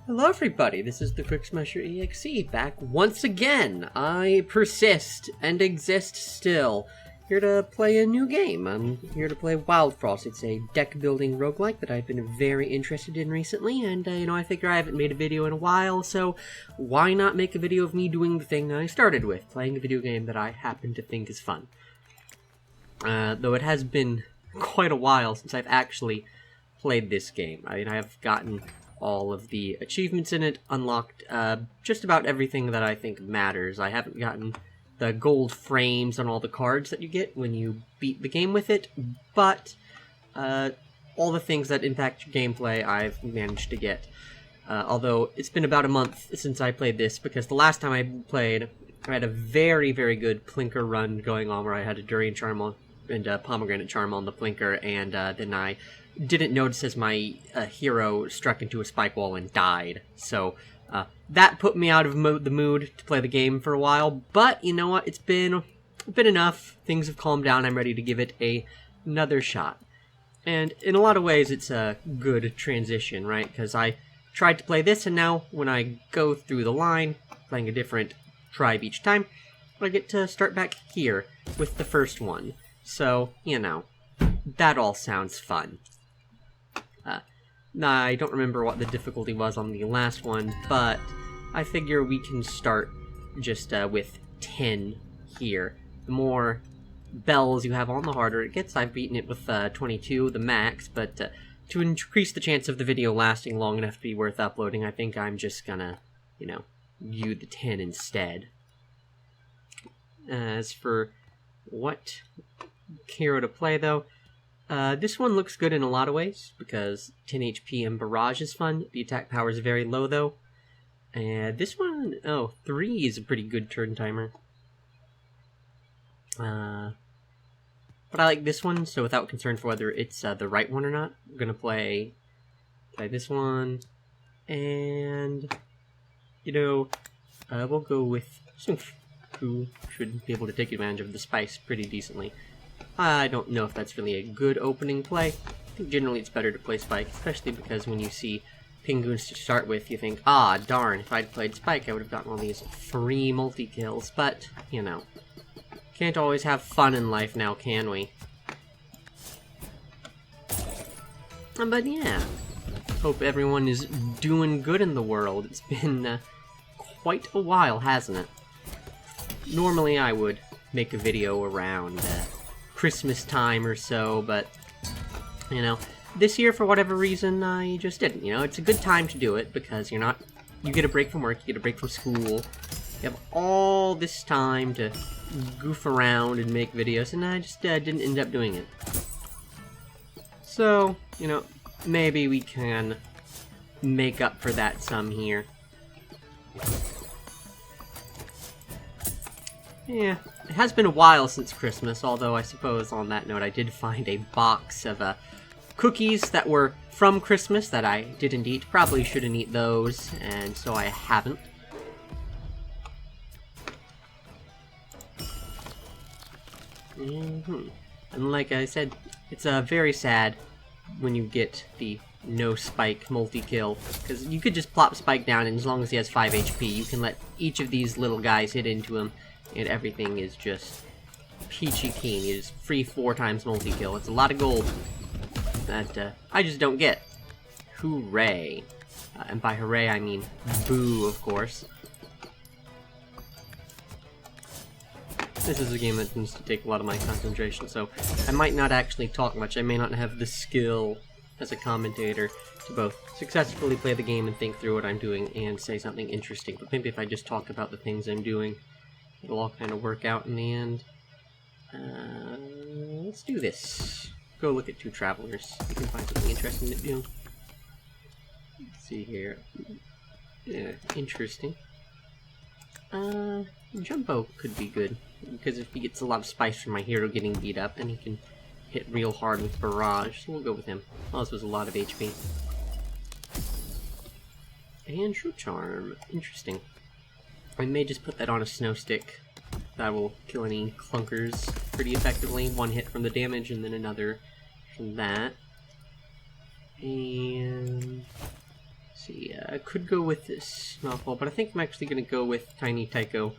Hello everybody, this is the QuickSmasherEXE back once again. I persist and exist still. Here to play a new game. I'm here to play Wildfrost. It's a deck building roguelike that I've been very interested in recently, and I figure I haven't made a video in a while, so why not make a video of me doing the thing I started with, playing a video game that I happen to think is fun. Though it has been quite a while since I've actually played this game. I have gotten all of the achievements in it, unlocked just about everything that I think matters. I haven't gotten the gold frames on all the cards that you get when you beat the game with it, but all the things that impact your gameplay I've managed to get. Although it's been about a month since I played this, because the last time I played, I had a very, very good Plinker run going on where I had a Durian Charm on, and a Pomegranate Charm on the Plinker, and then I didn't notice as my hero struck into a spike wall and died. So that put me out of the mood to play the game for a while. But you know what? It's been enough. Things have calmed down. I'm ready to give it another shot. And in a lot of ways, it's a good transition, right? Because I tried to play this, and now when I go through the line, playing a different tribe each time, I get to start back here with the first one. So, that all sounds fun. I don't remember what the difficulty was on the last one, but I figure we can start just with 10 here. The more bells you have on, the harder it gets. I've beaten it with 22, the max, but to increase the chance of the video lasting long enough to be worth uploading, I think I'm just gonna, view the 10 instead. As for what hero to play, though, this one looks good in a lot of ways, because 10 HP and Barrage is fun. The attack power is very low, though. And this one, 3 is a pretty good turn timer. But I like this one, so without concern for whether it's the right one or not, I'm going to play this one. And, we'll go with Soof, who should be able to take advantage of the spice pretty decently. I don't know if that's really a good opening play. I think generally it's better to play Spike, especially because when you see Pingoons to start with, you think, ah, darn, if I'd played Spike, I would have gotten all these free multi-kills. But, can't always have fun in life now, can we? But yeah, hope everyone is doing good in the world. It's been quite a while, hasn't it? Normally I would make a video around Christmas time or so, but this year for whatever reason I just didn't. It's a good time to do it because you get a break from work, you get a break from school, you have all this time to goof around and make videos, and I just didn't end up doing it. So, maybe we can make up for that some here. Yeah, it has been a while since Christmas, although I suppose on that note I did find a box of cookies that were from Christmas that I didn't eat. Probably shouldn't eat those, and so I haven't. And like I said, it's very sad when you get the no Spike multi-kill, because you could just plop Spike down, and as long as he has 5 HP, you can let each of these little guys hit into him, and everything is just peachy keen. It is free 4 times multi-kill. It's a lot of gold that I just don't get. Hooray. And by hooray, I mean boo, of course. This is a game that tends to take a lot of my concentration, so I might not actually talk much. I may not have the skill as a commentator to both successfully play the game and think through what I'm doing and say something interesting. But maybe if I just talk about the things I'm doing, it'll all kind of work out in the end. Let's do this. Go look at 2 travelers. You can find something interesting to do. Let's see here. Yeah, interesting. Jumbo could be good, because if he gets a lot of spice from my hero getting beat up, then he can hit real hard with Barrage. So we'll go with him. Oh, this was a lot of HP. And True Charm. Interesting. I may just put that on a snow stick. That will kill any clunkers pretty effectively. 1 hit from the damage, and then another from that. And see, I could go with Snowball, but I think I'm actually going to go with Tiny Tycho,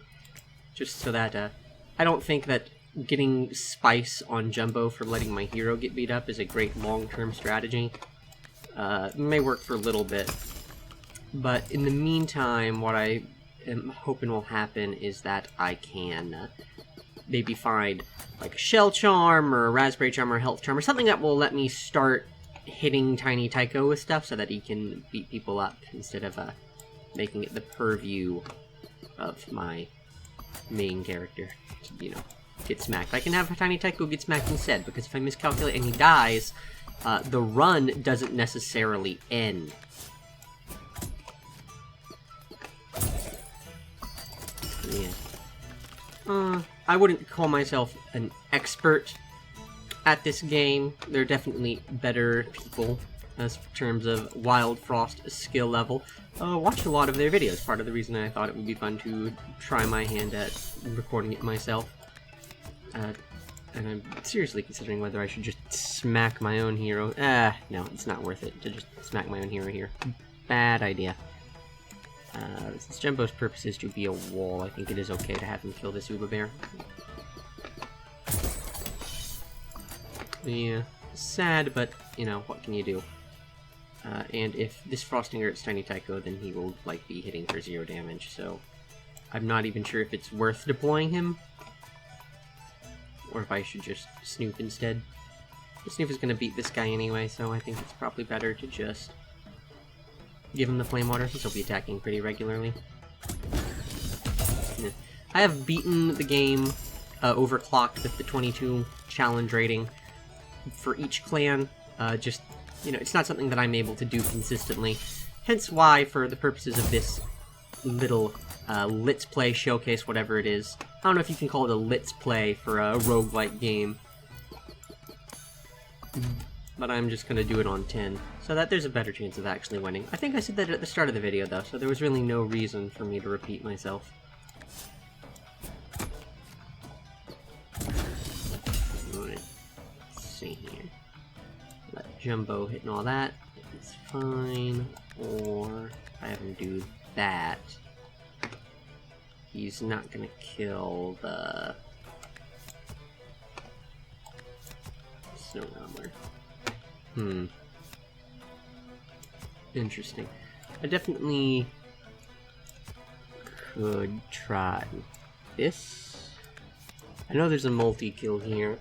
just so that I don't think that getting Spice on Jumbo for letting my hero get beat up is a great long-term strategy. It may work for a little bit, but in the meantime, what I am hoping will happen is that I can maybe find like a Shell Charm or a Raspberry Charm or a Health Charm or something that will let me start hitting Tiny Tycho with stuff so that he can beat people up instead of making it the purview of my main character to, you know, get smacked. I can have Tiny Tycho get smacked instead, because if I miscalculate and he dies, the run doesn't necessarily end. Yeah. I wouldn't call myself an expert at this game. There are definitely better people as terms of Wildfrost skill level. Watched a lot of their videos. Part of the reason I thought it would be fun to try my hand at recording it myself. And I'm seriously considering whether I should just smack my own hero. No, it's not worth it to just smack my own hero here. Bad idea. Since Jumbo's purpose is to be a wall, I think it is okay to have him kill this Uber Bear. Yeah, sad, but, you know, what can you do? And if this Frosting hurts Tiny Tycho, then he will, like, be hitting for 0 damage, so I'm not even sure if it's worth deploying him, or if I should just Snoop instead. The Snoop is going to beat this guy anyway, so I think it's probably better to just give him the Flame Water, since he'll be attacking pretty regularly. Yeah. I have beaten the game overclocked with the 22 challenge rating for each clan. Just, you know, it's not something that I'm able to do consistently. Hence why, for the purposes of this little Let's Play showcase, whatever it is, I don't know if you can call it a Let's Play for a roguelike game, but I'm just going to do it on 10, so that there's a better chance of actually winning. I think I said that at the start of the video, though, so there was really no reason for me to repeat myself. Alright, let's see here. Let Jumbo hit and all that. It's fine. Or if I have him do that, he's not going to kill the Snow Gobbler. Interesting. I definitely could try this. I know there's a multi-kill here.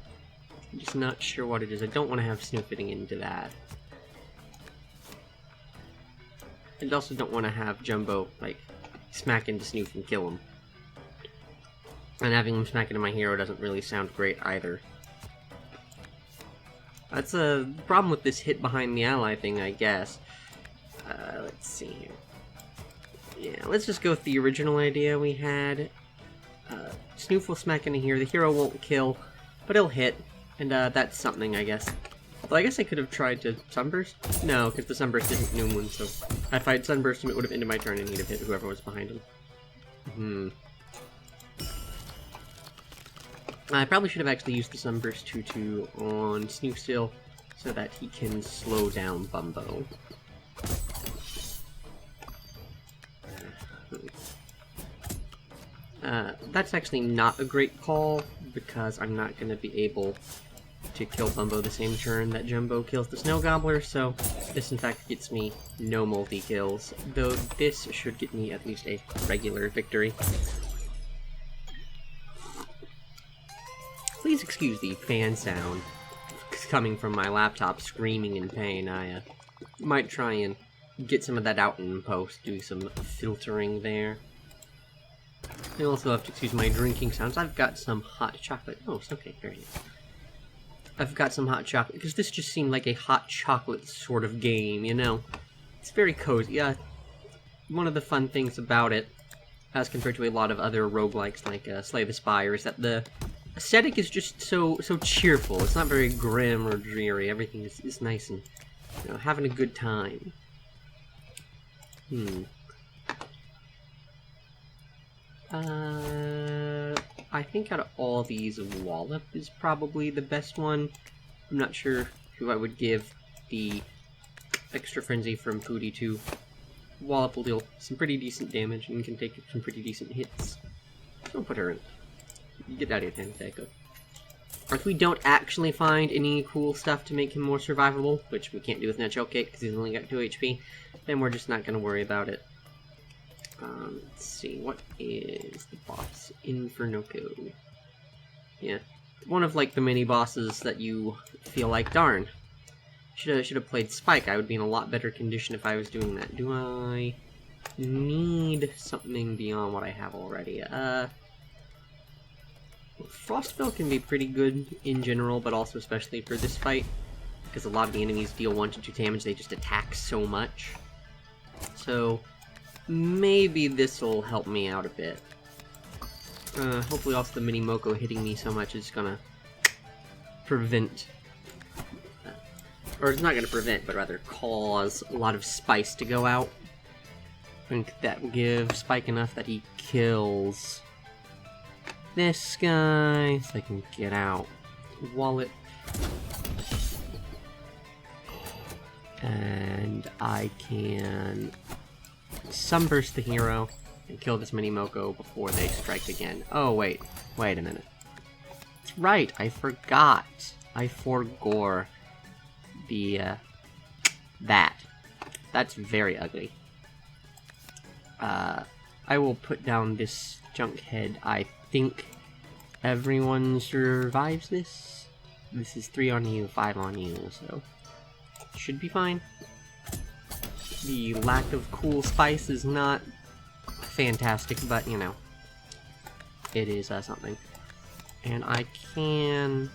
I'm just not sure what it is. I don't want to have Snoop fitting into that. I also don't want to have Jumbo, like, smack into Snoop and kill him. And having him smack into my hero doesn't really sound great either. That's a problem with this hit behind the ally thing, I guess. Let's see here. Yeah, let's just go with the original idea we had. Snoop will smack into here, the hero won't kill, but he'll hit, and that's something, I guess. Although I guess I could have tried to Sunburst? No, because the Sunburst isn't Noomlin, so if I'd Sunburst him, it would have ended my turn and he'd have hit whoever was behind him. I probably should have actually used the Sunburst 2-2 on Snoop still, so that he can slow down Bumbo. That's actually not a great call, because I'm not going to be able to kill Bumbo the same turn that Jumbo kills the Snow Gobbler, so this in fact gets me no multi-kills, though this should get me at least a regular victory. Please excuse the fan sound coming from my laptop screaming in pain. I might try and get some of that out in post, do some filtering there. I also have to excuse my drinking sounds. I've got some hot chocolate. Oh, it's okay, very nice. I've got some hot chocolate, because this just seemed like a hot chocolate sort of game, you know? It's very cozy. One of the fun things about it, as compared to a lot of other roguelikes like Slay the Spire, is that the aesthetic is just so cheerful. It's not very grim or dreary. Everything is nice and, you know, having a good time. I think out of all these, Wallop is probably the best one. I'm not sure who I would give the extra frenzy from Pooty to. Wallop will deal some pretty decent damage and can take some pretty decent hits. Don't put her in. Get out of here, Tantaco. Or if we don't actually find any cool stuff to make him more survivable, which we can't do with Natural Cake because he's only got 2 HP, then we're just not going to worry about it. Let's see, what is the boss? Infernoco. Yeah, one of like the mini bosses that you feel like, darn, should have played Spike. I would be in a lot better condition if I was doing that. Do I need something beyond what I have already? Frostbill can be pretty good in general, but also especially for this fight, because a lot of the enemies deal 1 to 2 damage, they just attack so much. So, maybe this'll help me out a bit. Hopefully also the mini Moko hitting me so much is gonna prevent... or it's not gonna prevent, but rather cause a lot of spice to go out. I think that will give Spike enough that he kills this guy, so I can get out. Wallet. And I can Sunburst the hero and kill this mini Moko before they strike again. Oh, wait a minute. That's right, I forgot. I forgore the, That's very ugly. I will put down this junk head. I think everyone survives this. This is 3 on you, 5 on you, so should be fine. The lack of cool spice is not fantastic, but you know, it is something. And I can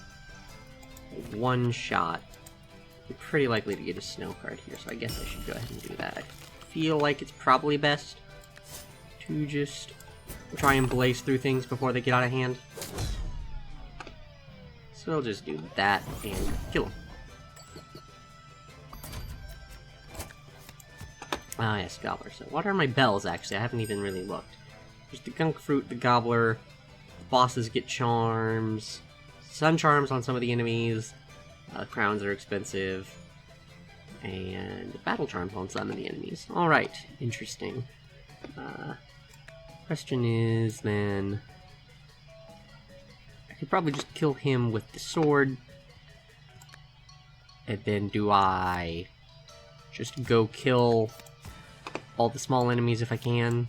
one-shot. I'm pretty likely to get a snow card here, so I guess I should go ahead and do that. I feel like it's probably best to just try and blaze through things before they get out of hand. So I'll just do that and kill him. Ah, yes, Gobbler. So what are my bells, actually? I haven't even really looked. There's the Gunk Fruit, the Gobbler, the bosses get charms, Sun Charms on some of the enemies, crowns are expensive, and Battle Charms on some of the enemies. Alright, interesting. Question is, then... I could probably just kill him with the sword, and then do I just go kill all the small enemies if I can?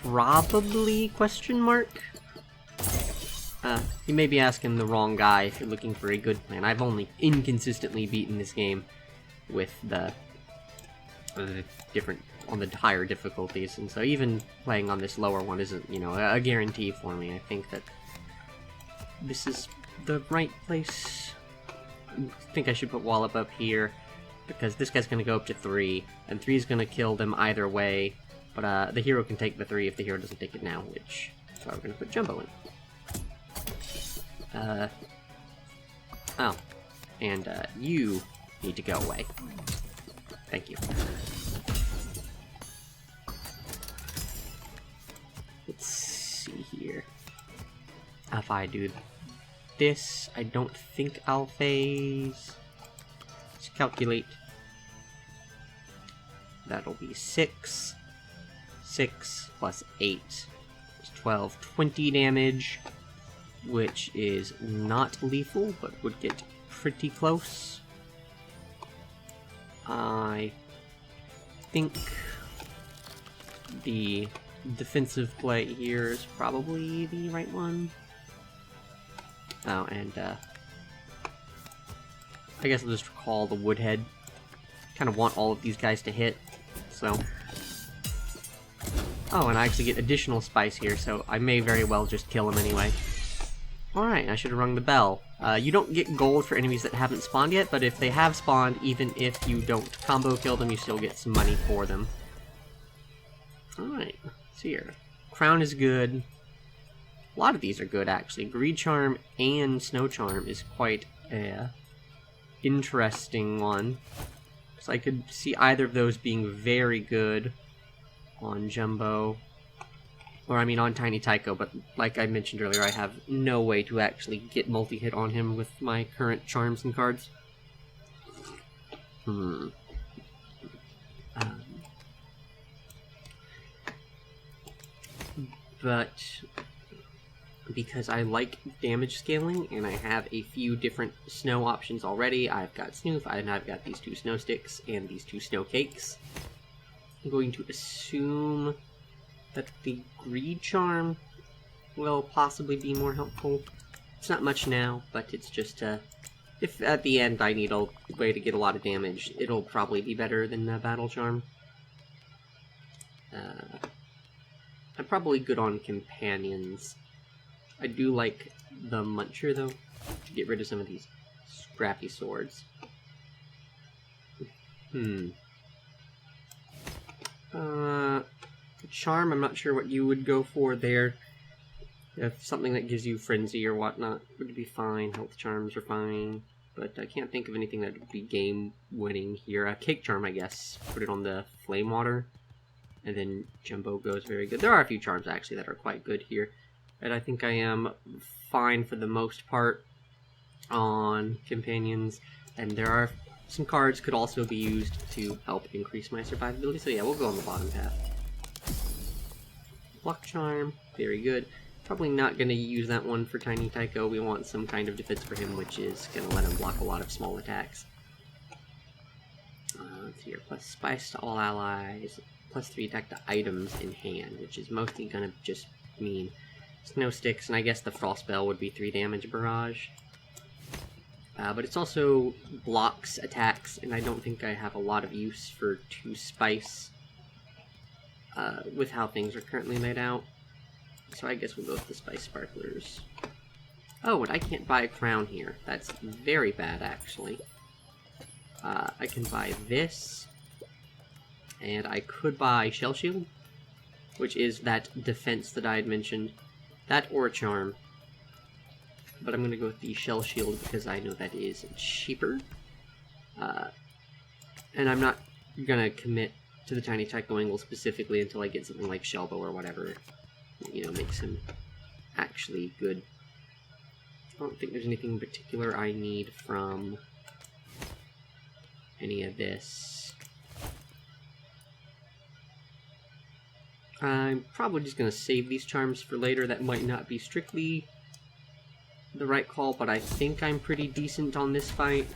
Probably, question mark? You may be asking the wrong guy if you're looking for a good plan. I've only inconsistently beaten this game with the on the higher difficulties, and so even playing on this lower one isn't, you know, a guarantee for me. I think that this is the right place. I think I should put Wallop up here, because this guy's going to go up to 3, and 3 is going to kill them either way, but the hero can take the 3 if the hero doesn't take it now, which is why we're going to put Jumbo in. Oh, and you need to go away. Thank you. Let's see here. If I do this, I don't think I'll phase. Let's calculate. That'll be 6. 6 plus 8 is 12. 20 damage, which is not lethal, but would get pretty close. I think the defensive play here is probably the right one. Oh, and I guess I'll just call the Woodhead. Kind of want all of these guys to hit, so... Oh, and I actually get additional spice here, so I may very well just kill him anyway. Alright, I should have rung the bell. You don't get gold for enemies that haven't spawned yet, but if they have spawned, even if you don't combo kill them, you still get some money for them. Alright, let's see here. Crown is good. A lot of these are good, actually. Greed Charm and Snow Charm is quite a interesting one. Because I could see either of those being very good on Jumbo. Or, I mean, on Tiny Tycho, but like I mentioned earlier, I have no way to actually get multi-hit on him with my current charms and cards. Um, but because I like damage scaling and I have a few different snow options already, I've got Snoof, and I've got these 2 snow sticks and these 2 snow cakes. I'm going to assume that the Greed Charm will possibly be more helpful. It's not much now, but it's just, if at the end I need a way to get a lot of damage, it'll probably be better than the Battle Charm. I'm probably good on companions. I do like the Muncher, though, to get rid of some of these scrappy swords. Charm, I'm not sure what you would go for there. If something that gives you Frenzy or whatnot would be fine. Health Charms are fine. But I can't think of anything that would be game-winning here. Cake Charm, I guess. Put it on the Flame Water. And then Jumbo goes very good. There are a few charms, actually, that are quite good here. And I think I am fine for the most part on companions. And there are some cards could also be used to help increase my survivability. So yeah, we'll go on the bottom path. Block Charm, very good. Probably not going to use that one for Tiny Tycho. We want some kind of defense for him, which is going to let him block a lot of small attacks. Let's see here, plus Spice to all allies. +3 attack to items in hand, which is mostly going to just mean Snow Sticks, and I guess the Frost Bell would be 3 damage barrage. But it's also blocks attacks, and I don't think I have a lot of use for 2 Spice with how things are currently laid out. So I guess we'll go with the Spice Sparklers. Oh, and I can't buy a crown here. That's very bad, actually. I can buy this. And I could buy Shell Shield, which is that defense that I had mentioned. That or a Charm. But I'm going to go with the Shell Shield because I know that is cheaper. And I'm not going to commit to the Tiny Tycho angle specifically until I get something like Shellbow or whatever, you know, makes him actually good. I don't think there's anything in particular I need from any of this. I'm probably just going to save these charms for later. That might not be strictly the right call, but I think I'm pretty decent on this fight.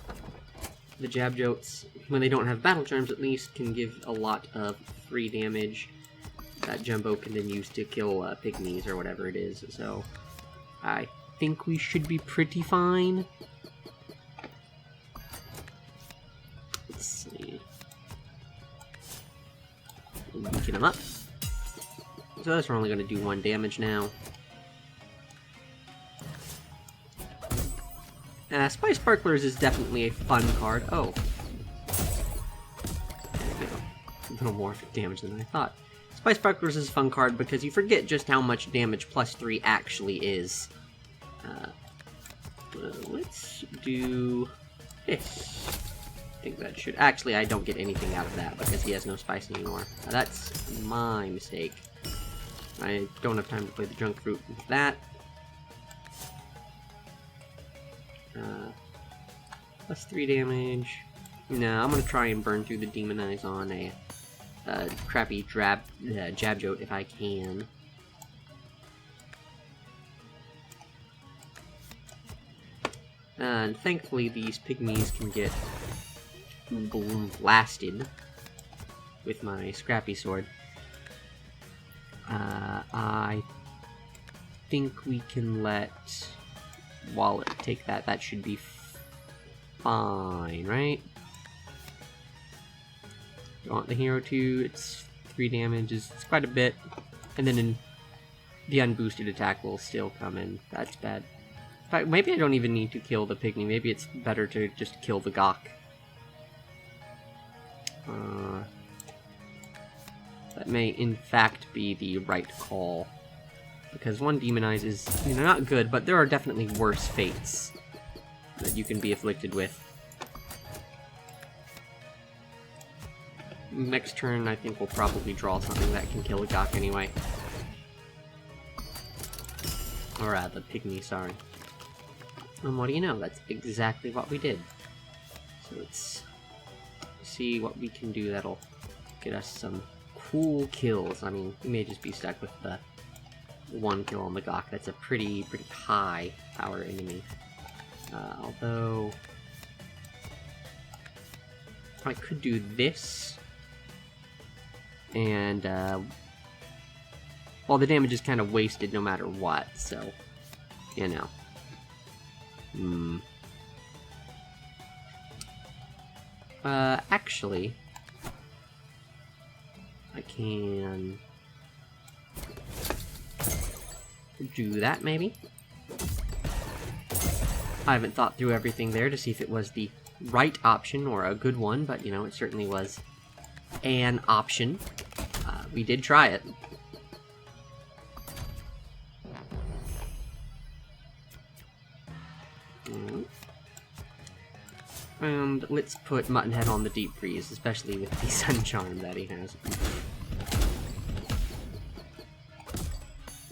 The Jabjotes, when they don't have battle charms at least, can give a lot of free damage that Jumbo can then use to kill pygmies or whatever it is, so I think we should be pretty fine. Let's see. Weaken him up. So that's we're only going to do 1 damage now. Spice Sparklers is definitely a fun card. Oh. There we go. A little more damage than I thought. Spice Sparklers is a fun card because you forget just how much damage +3 actually is. Let's do this. I think that should... Actually, I don't get anything out of that because he has no spice anymore. That's my mistake. I don't have time to play the Junk Fruit with that. +3 damage. No, I'm gonna try and burn through the Demon Eyes on a crappy Jabjote if I can. And thankfully these pygmies can get blasted with my Scrappy Sword. I think we can let Wallet take that. That should be fine, right? You want the hero to, it's 3 damage, it's quite a bit. And then the unboosted attack will still come in. That's bad. In fact, maybe I don't even need to kill the pygmy. Maybe it's better to just kill the Gawk. That may, in fact, be the right call. Because 1 Demon Eyes is, you know, not good, but there are definitely worse fates that you can be afflicted with. Next turn, I think we'll probably draw something that can kill a Gawk anyway. Or, the pygmy, sorry. And what do you know? That's exactly what we did. So it's see what we can do that'll get us some cool kills. I mean, we may just be stuck with the 1 kill on the Gawk. That's a pretty high power enemy. Although I could do this, and well, the damage is kind of wasted no matter what, so you know. Actually, I can do that, maybe? I haven't thought through everything there to see if it was the right option or a good one, but, you know, it certainly was an option. We did try it. And let's put Muttonhead on the deep freeze, especially with the Sun Charm that he has.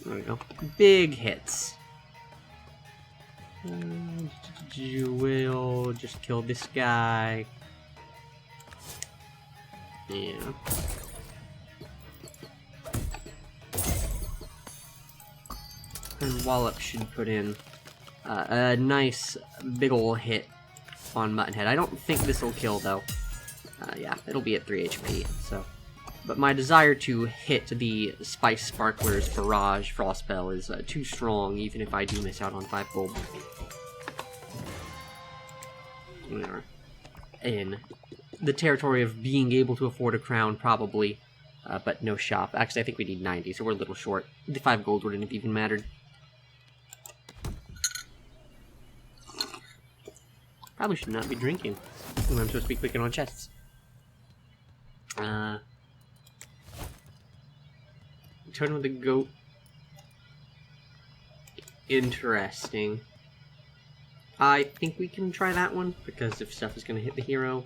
There we go. Big hits. We'll just kill this guy. Yeah. And Wallop should put in a nice big ol' hit on Muttonhead. I don't think this will kill, though. Yeah, it'll be at 3 HP, so... But my desire to hit the Spice Sparkler's Barrage Frost Spell is too strong, even if I do miss out on 5 gold. We are in the territory of being able to afford a crown, probably, but no shop. Actually, I think we need 90, so we're a little short. The 5 gold wouldn't have even mattered. Probably should not be drinking when I'm supposed to be clicking on chests. Totem of the Goat. Interesting. I think we can try that one, because if stuff is going to hit the hero,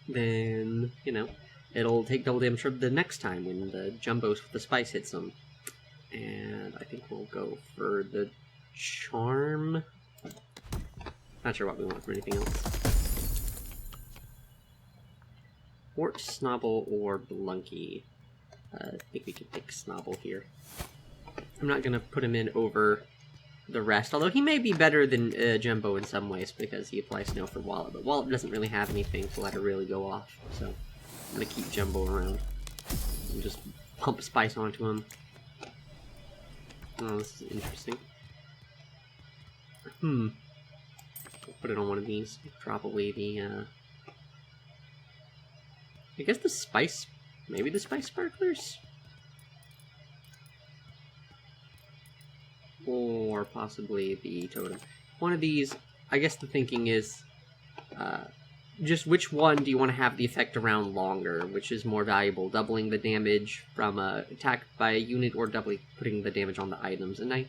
then, you know, it'll take double damage for the next time when the Jumbos with the Spice hits them. And I think we'll go for the Charm. Not sure what we want for anything else. Or Snobble or Blunky. I think we can pick Snobble here. I'm not going to put him in over the rest, although he may be better than Jumbo in some ways because he applies snow for Wallop, but Wallop doesn't really have anything to let her really go off, so I'm going to keep Jumbo around and just pump Spice onto him. Oh, this is interesting. I'll put it on one of these. Probably the, I guess the Spice... Maybe the Spice Sparklers? Or possibly the Totem. One of these, I guess the thinking is, just which one do you want to have the effect around longer? Which is more valuable, doubling the damage from attack by a unit or doubly putting the damage on the items? And I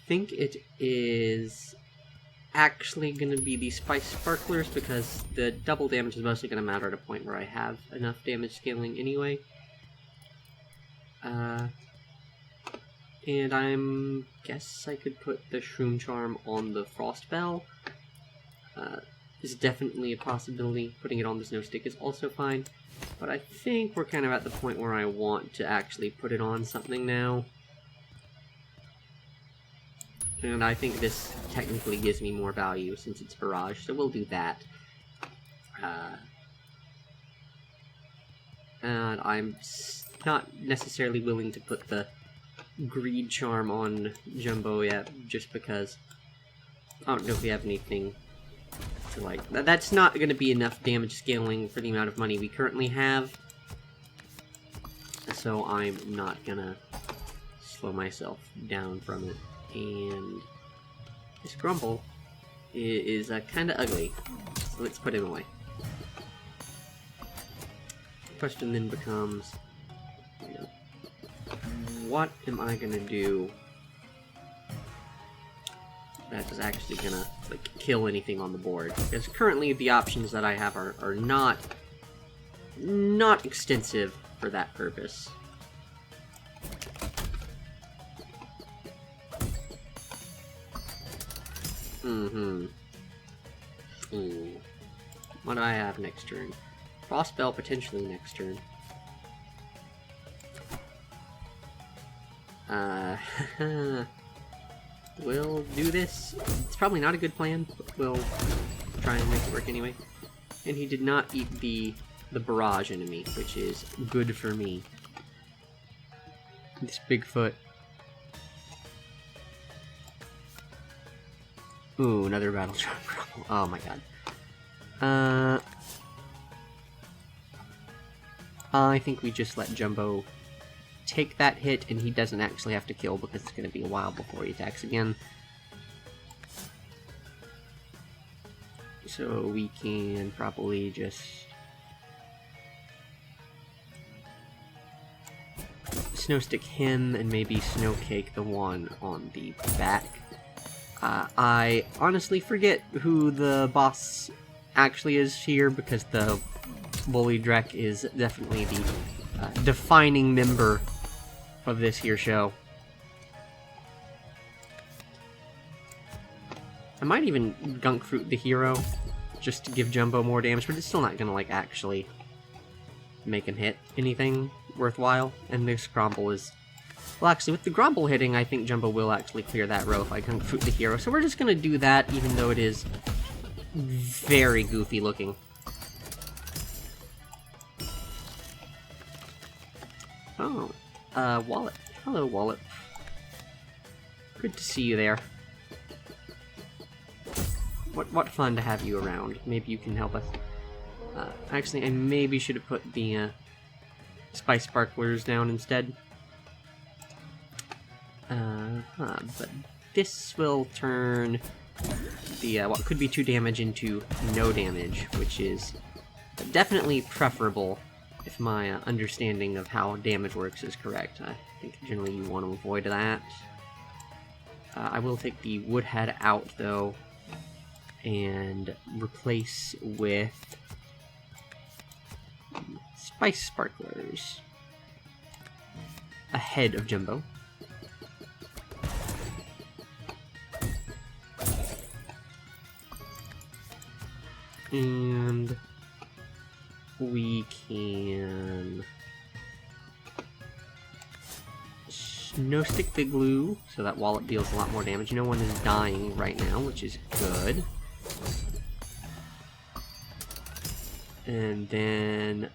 think it is actually going to be the Spice Sparklers, because the double damage is mostly going to matter at a point where I have enough damage scaling anyway. And guess I could put the Shroom Charm on the Frost Bell. Is definitely a possibility. Putting it on the Snow Stick is also fine. But I think we're kind of at the point where I want to actually put it on something now. And I think this technically gives me more value since it's Barrage, so we'll do that. And I'm not necessarily willing to put the Greed Charm on Jumbo yet, just because I don't know if we have anything to, like... That's not going to be enough damage scaling for the amount of money we currently have. So I'm not going to slow myself down from it. And this Grumble is kind of ugly, so let's put him away. The question then becomes, you know, what am I gonna do that is actually gonna, like, kill anything on the board? Because currently the options that I have are not extensive for that purpose. What do I have next turn? Frostbell potentially next turn. We'll do this. It's probably not a good plan, but we'll try and make it work anyway. And he did not eat the barrage enemy, which is good for me. This Bigfoot. Ooh, another battle charm problem. Oh my god. I think we just let Jumbo take that hit, and he doesn't actually have to kill because it's going to be a while before he attacks again. So we can probably just snow stick him and maybe snow cake the one on the back. I honestly forget who the boss actually is here because the Bully Drek is definitely the defining member of this here show. I might even Gunk Fruit the hero just to give Jumbo more damage, but it's still not gonna like actually make him hit anything worthwhile. And this Grumble is, well, actually with the Grumble hitting, I think Jumbo will actually clear that row if I Gunk Fruit the hero. So we're just gonna do that, even though it is very goofy looking. Oh, Wallet. Hello, Wallet. Good to see you there. What fun to have you around. Maybe you can help us. Actually, I maybe should have put the Spice Sparklers down instead. But this will turn the what could be 2 damage into no damage, which is definitely preferable if my understanding of how damage works is correct. I think generally you want to avoid that. I will take the Woodhead out, though, and replace with Spice Sparklers ahead of Jumbo. And we can Snow Stick the Glue, so that Wallet deals a lot more damage. No one is dying right now, which is good. And then,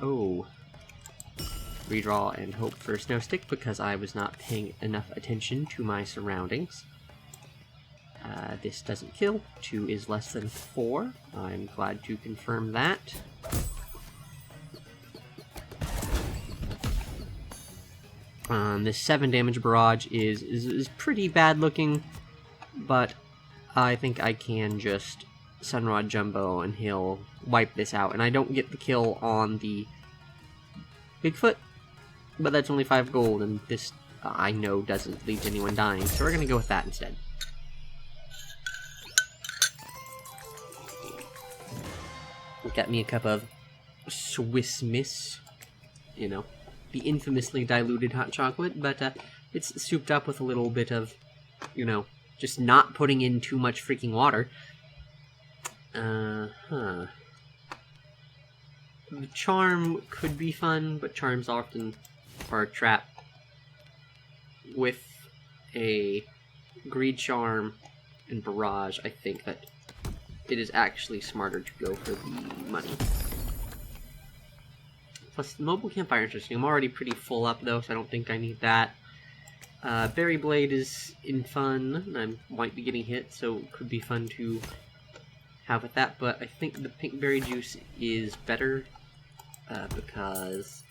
redraw and hope for Snow Stick because I was not paying enough attention to my surroundings. This doesn't kill. 2 is less than 4. I'm glad to confirm that. This 7 damage barrage is pretty bad looking, but I think I can just Sunrod Jumbo and he'll wipe this out. And I don't get the kill on the Bigfoot, but that's only 5 gold, and this I know doesn't lead to anyone dying, so we're gonna go with that instead. Got me a cup of Swiss Miss, you know, the infamously diluted hot chocolate, but it's souped up with a little bit of, you know, just not putting in too much freaking water. The Charm could be fun, but Charms often are a trap. With a Greed Charm and Barrage, I think that it is actually smarter to go for the money. Plus, the Mobile Campfire is interesting. I'm already pretty full up, though, so I don't think I need that. Berry Blade is in fun. I might be getting hit, so it could be fun to have with that, but I think the Pink Berry Juice is better because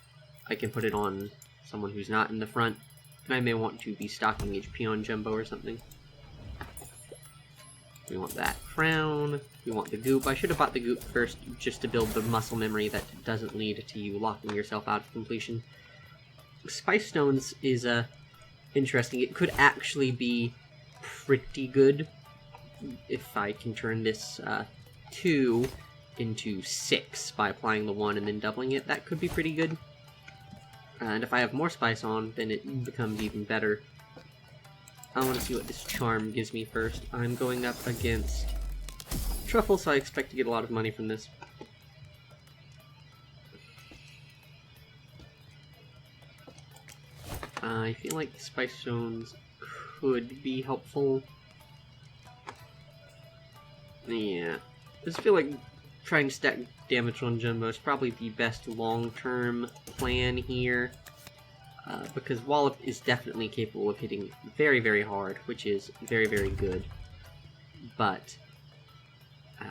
I can put it on someone who's not in the front, and I may want to be stocking HP on Jumbo or something. We want that crown. We want the goop. I should have bought the goop first just to build the muscle memory that doesn't lead to you locking yourself out of completion. Spice Stones is interesting. It could actually be pretty good if I can turn this 2 into 6 by applying the 1 and then doubling it. That could be pretty good. And if I have more spice on, then it becomes even better. I want to see what this charm gives me first. I'm going up against Truffle, so I expect to get a lot of money from this. I feel like Spice Stones could be helpful. Yeah. I just feel like trying to stack damage on Jumbo is probably the best long-term plan here. Because Wallop is definitely capable of hitting very, very hard, which is very, very good. But, I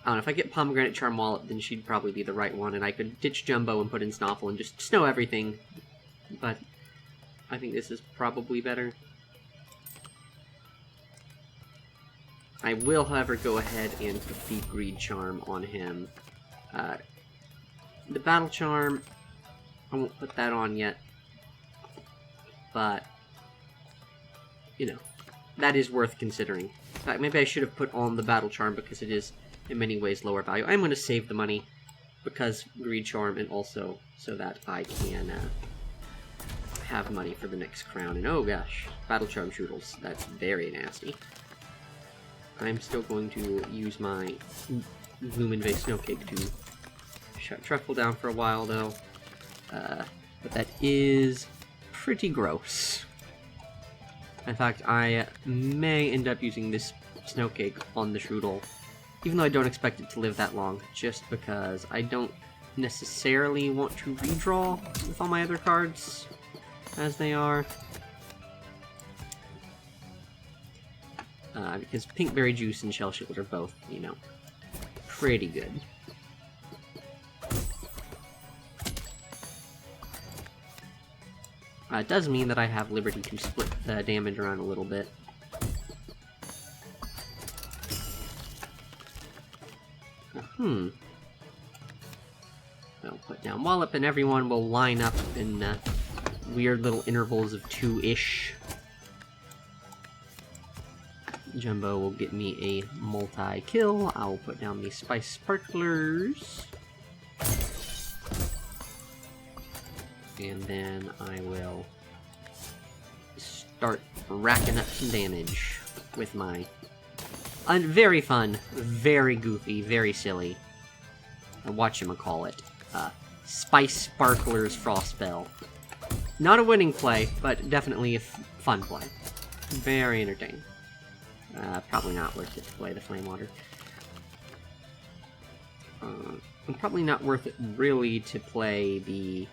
don't know, if I get Pomegranate Charm Wallop, then she'd probably be the right one, and I could ditch Jumbo and put in Snoffle and just snow everything. But I think this is probably better. I will, however, go ahead and put the Greed Charm on him. The Battle Charm, I won't put that on yet. But, you know, that is worth considering. In fact, maybe I should have put on the Battle Charm because it is, in many ways, lower value. I'm going to save the money because Greed Charm, and also so that I can have money for the next crown. And oh gosh, Battle Charm Shoodles. That's very nasty. I'm still going to use my Luminve Snowcake to shut Truffle down for a while, though. But that is pretty gross. In fact, I may end up using this Snowcake on the Shroodle, even though I don't expect it to live that long, just because I don't necessarily want to redraw with all my other cards as they are. Because Pinkberry Juice and Shell Shield are both, you know, pretty good. It does mean that I have liberty to split the damage around a little bit. I'll put down Wallop, and everyone will line up in weird little intervals of 2-ish. Jumbo will get me a multi-kill. I'll put down the Spice Sparklers. And then I will start racking up some damage with my very fun, very goofy, very silly, whatchamacallit, Spice Sparklers Frostbell. Not a winning play, but definitely a fun play. Very entertaining. Probably not worth it to play the Flame Water. And probably not worth it really to play the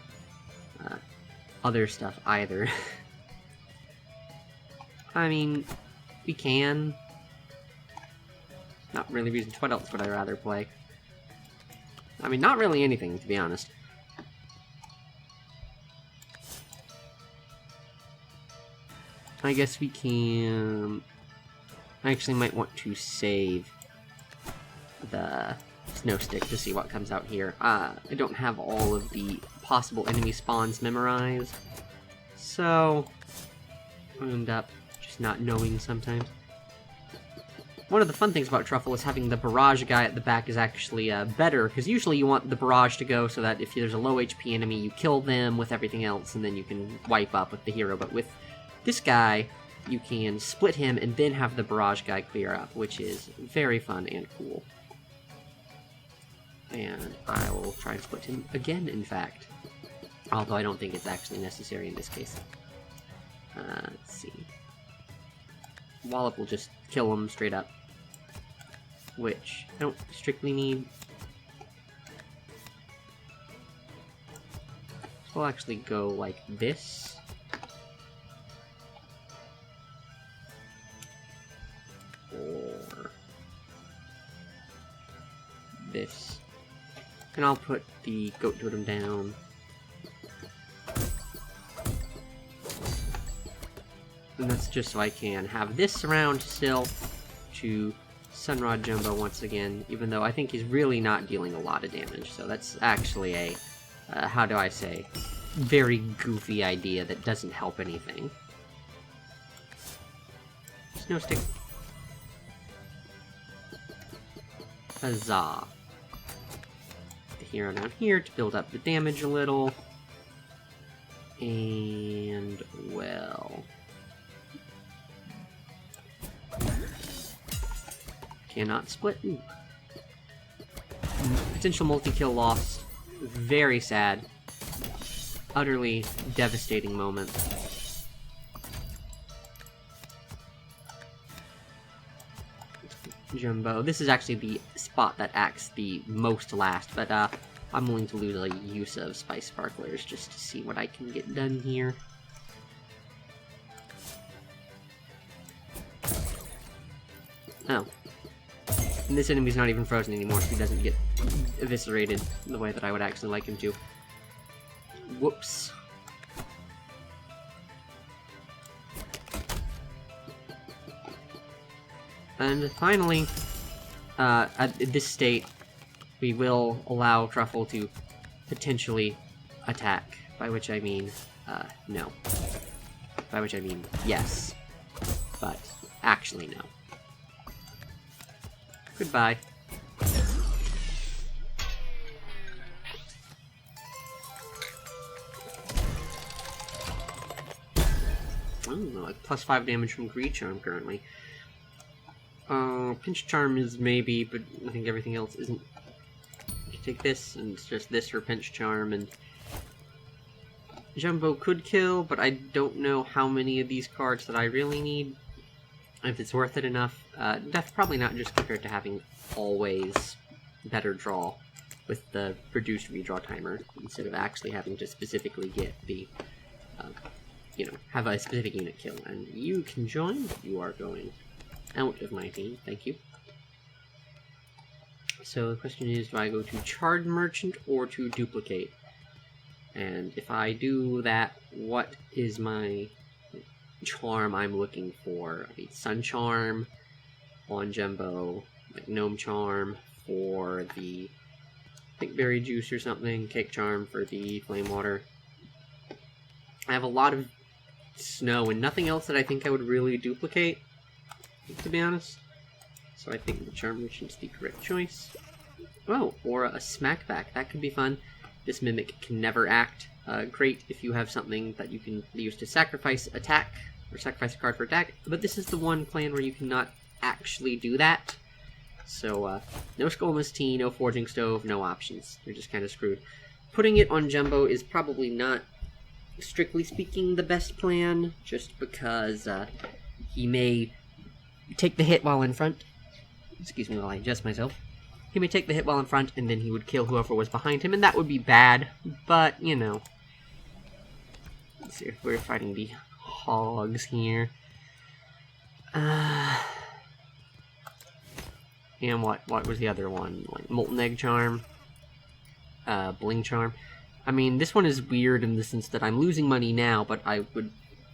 other stuff either. I mean, we can. Not really reasons. What else would I rather play? I mean, not really anything, to be honest. I guess we can... I actually might want to save the Snow Stick to see what comes out here. I don't have all of the possible enemy spawns memorized, so I end up just not knowing sometimes. One of the fun things about Truffle is having the barrage guy at the back is actually better, because usually you want the barrage to go so that if there's a low HP enemy, you kill them with everything else, and then you can wipe up with the hero. But with this guy, you can split him and then have the barrage guy clear up, which is very fun and cool. And I will try and split him again, in fact. Although I don't think it's actually necessary in this case. Let's see. Wallop will just kill him straight up. Which I don't strictly need. So we'll actually go like this. Or this. And I'll put the Goat Totem down. And that's just so I can have this around still to Sunrod Jumbo once again, even though I think he's really not dealing a lot of damage. So that's actually a, how do I say, very goofy idea that doesn't help anything. Snow Stick. Huzzah. The hero down here to build up the damage a little. And, well... cannot split. Ooh. Potential multi-kill loss. Very sad. Utterly devastating moment. Jumbo. This is actually the spot that acts the most last, but I'm willing to lose a use of Spice Sparklers just to see what I can get done here. Oh. And this enemy's not even frozen anymore, so he doesn't get eviscerated the way that I would actually like him to. Whoops. And finally, at this state, we will allow Truffle to potentially attack, by which I mean, no. By which I mean, yes. But, actually, no. Goodbye. Oh, like +5 damage from Greed Charm currently. Pinch Charm is maybe, but I think everything else isn't. You take this, and it's just this for Pinch Charm, and Jumbo could kill, but I don't know how many of these cards that I really need. If it's worth it enough. Probably not, just compared to having always better draw with the reduced redraw timer, instead of actually having to specifically get the, you know, have a specific unit kill. And you can join, but you are going out of my team, thank you. So the question is, do I go to Charred Merchant or to Duplicate? And if I do that, what is my charm I'm looking for? I mean, Sun Charm on Jumbo, like Gnome Charm for the Pinkberry Juice or something, Cake Charm for the Flame Water. I have a lot of snow and nothing else that I think I would really duplicate, to be honest. So I think the Charm Merchant's the correct choice. Oh, or a Smackback, that could be fun. This Mimic can never act. Great if you have something that you can use to sacrifice attack, or sacrifice a card for attack, but this is the one clan where you cannot actually do that. So, no Skullmas Tea, no Forging Stove, no options. You're just kind of screwed. Putting it on Jumbo is probably not, strictly speaking, the best plan, just because he may take the hit while in front. Excuse me while I adjust myself. He may take the hit while in front, and then he would kill whoever was behind him, and that would be bad, but, you know. Let's see if we're fighting the hogs here. And what was the other one? Like Molten Egg Charm? Bling Charm? I mean, this one is weird in the sense that I'm losing money now, but I would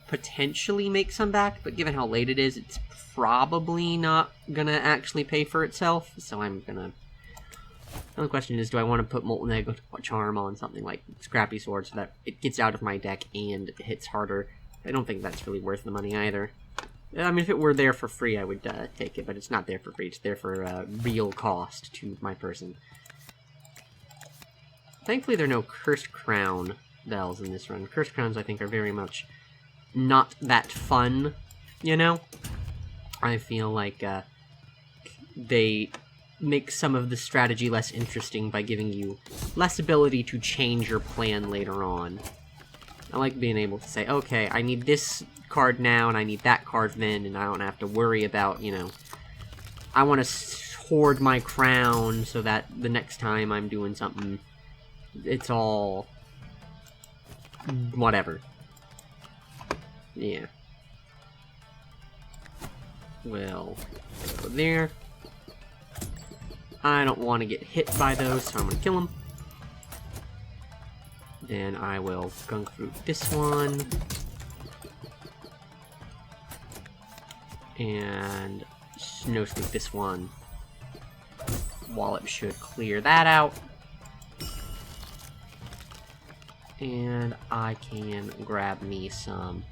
potentially make some back, but given how late it is, it's probably not gonna actually pay for itself, so I'm gonna... The only question is, do I want to put Molten Egg Charm on something like Scrappy Sword so that it gets out of my deck and hits harder? I don't think that's really worth the money either. I mean, if it were there for free, I would take it, but it's not there for free. It's there for real cost to my person. Thankfully, there are no Cursed Crown bells in this run. Cursed Crowns, I think, are very much not that fun, you know? I feel like they make some of the strategy less interesting by giving you less ability to change your plan later on. I like being able to say, okay, I need this card now, and I need that card then, and I don't have to worry about, you know, I want to hoard my crown so that the next time I'm doing something, it's all whatever. Yeah. Well, go there. I don't want to get hit by those, so I'm going to kill them. Then I will Gunk Fruit this one. And Snow Sleep this one. Wallop should clear that out. And I can grab me some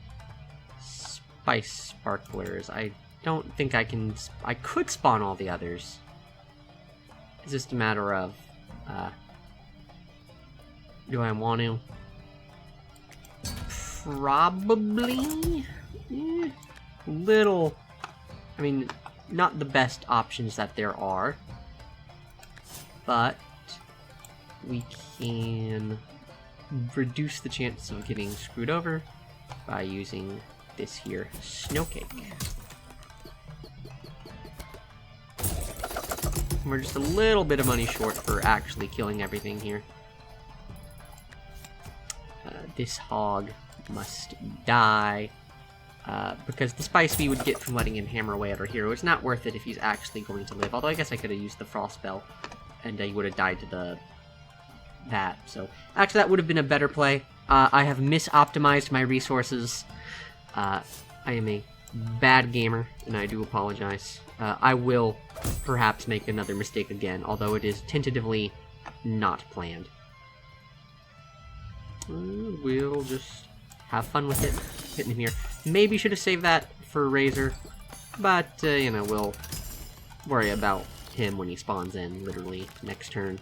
Spice Sparklers. I don't think I can... I could spawn all the others. It's just a matter of... do I want to? Probably? Little... I mean, not the best options that there are. But... we can... reduce the chance of getting screwed over by using this here Snowcake. We're just a little bit of money short for actually killing everything here. This hog must die. Because the spice we would get from letting him hammer away at our hero is not worth it if he's actually going to live. Although I guess I could have used the frost spell, and he would have died to that. So actually, that would have been a better play. I have misoptimized my resources. I am a bad gamer, and I do apologize. I will perhaps make another mistake again, although it is tentatively not planned. We'll just have fun with it. Hitting him here. Maybe should have saved that for Razor, but, you know, we'll worry about him when he spawns in, literally, next turn.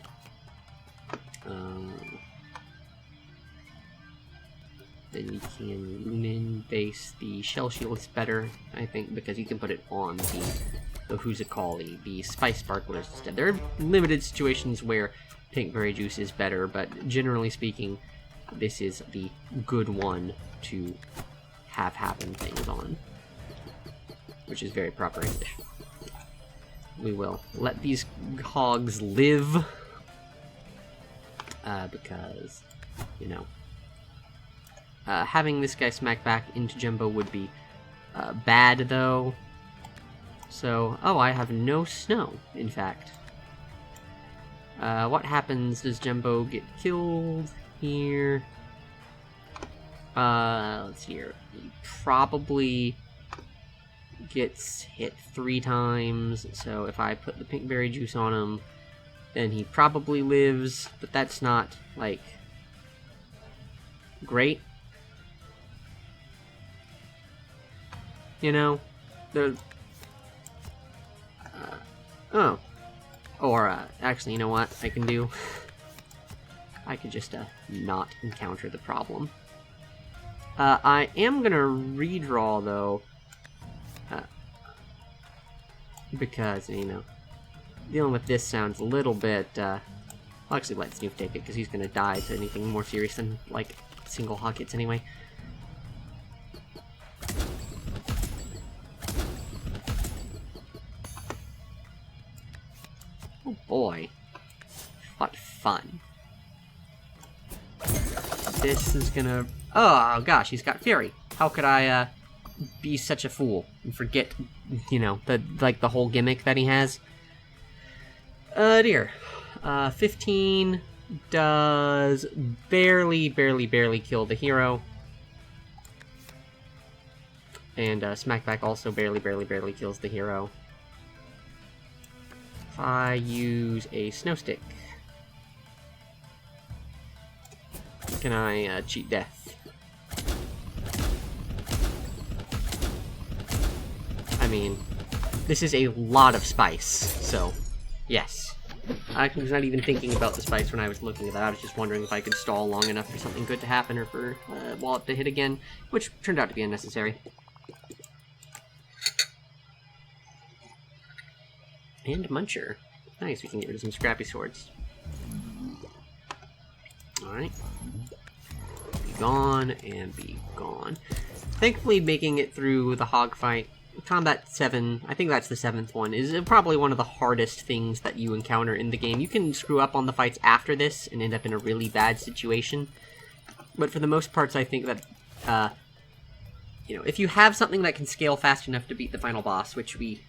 Then you can Lumen base the Shell Shields better, I think, because you can put it on the Huzakali, the Spice Sparklers instead. There are limited situations where Pinkberry Juice is better, but generally speaking, this is the good one to have happen things on, which is very proper English. We will let these hogs live, because, you know, having this guy smack back into Jumbo would be bad, though. So, oh, I have no snow, in fact. What happens? Does Jumbo get killed here? Let's see here. He probably gets hit 3 times, so if I put the Pinkberry Juice on him, then he probably lives, but that's not, like, great. You know? Oh. Or, actually, you know what I can do? I could just, not encounter the problem. I am gonna redraw, though, because, you know, dealing with this sounds a little bit, I'll actually let Snoop take it, because he's gonna die to anything more serious than, like, single hog hits anyway. Oh boy. What fun. This is gonna... Oh gosh, he's got Fury. How could I, be such a fool and forget, you know, the whole gimmick that he has? Dear. 15 does barely kill the hero. And, Smackback also barely kills the hero. If I use a Snow Stick, can I, cheat death? I mean, this is a lot of spice, so, yes. I was not even thinking about the spice when I was looking at that. I was just wondering if I could stall long enough for something good to happen, or for Wallop to hit again, which turned out to be unnecessary. And Muncher. Nice, we can get rid of some scrappy swords. Alright. Be gone, and be gone. Thankfully, making it through the hog fight, Combat 7, I think that's the 7th one, is probably one of the hardest things that you encounter in the game. You can screw up on the fights after this and end up in a really bad situation. But for the most parts, I think that, you know, if you have something that can scale fast enough to beat the final boss, which we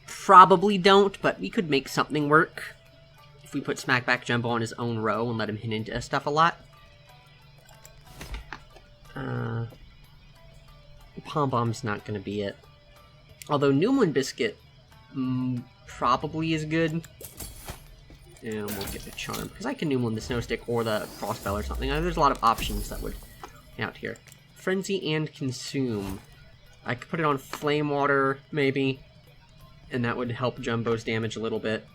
probably don't, but we could make something work if we put Smackback Jumbo on his own row and let him hit into stuff a lot. Pom Bomb's not going to be it. Although Noomlin Biscuit probably is good. And we'll get the Charm, because I can Noomlin the Snow Stick or the Frostbell or something. There's a lot of options that would be out here. Frenzy and Consume. I could put it on Flame Water, maybe, and that would help Jumbo's damage a little bit.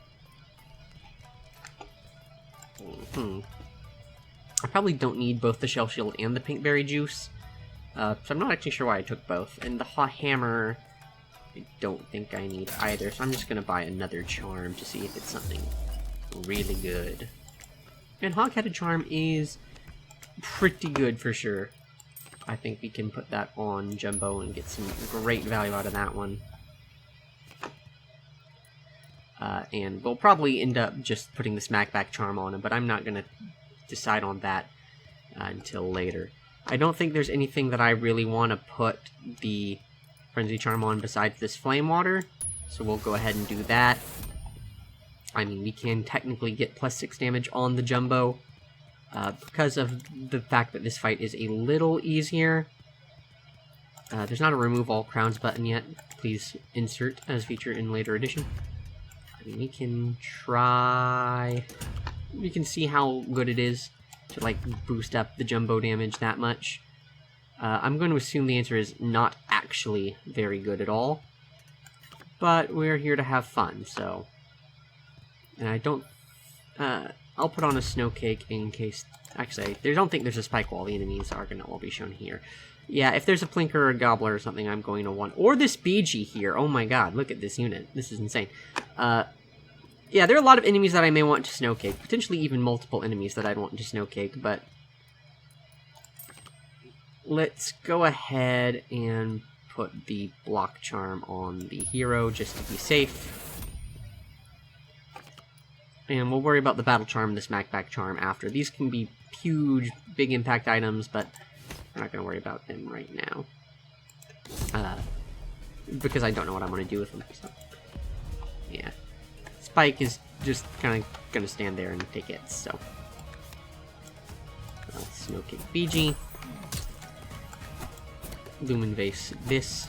I probably don't need both the Shell Shield and the Pinkberry Juice. So I'm not actually sure why I took both. And the Hammer, I don't think I need either, so I'm just gonna buy another Charm to see if it's something really good. And Hog-Headed Charm is pretty good for sure. I think we can put that on Jumbo and get some great value out of that one. and we'll probably end up just putting the smackback charm on him, but I'm not going to decide on that until later. I don't think there's anything that I really want to put the Frenzy Charm on besides this Flame Water, so we'll go ahead and do that. I mean, we can technically get +6 damage on the Jumbo, because of the fact that this fight is a little easier. There's not a remove all crowns button yet. Please insert as feature in later edition. I mean, we can try... We can see how good it is to, like, boost up the Jumbo damage that much. I'm going to assume the answer is not actually very good at all. But we're here to have fun, so... And I don't... I'll put on a Snow Cake in case... Actually, I don't think there's a Spike Wall. The enemies are going to all be shown here. Yeah, if there's a Plinker or a Gobbler or something, I'm going to want... Or this BG here. Oh my god, look at this unit. This is insane. Yeah, there are a lot of enemies that I may want to Snow Cake. Potentially even multiple enemies that I'd want to Snow Cake, but... Let's go ahead and put the Block Charm on the hero just to be safe. And we'll worry about the Battle Charm and the Smackback Charm after. These can be huge, big impact items, but we're not going to worry about them right now. Because I don't know what I'm going to do with them. So. Yeah. Spike is just kind of going to stand there and take hits, so. Snow Cake BG. Lumen Vase this.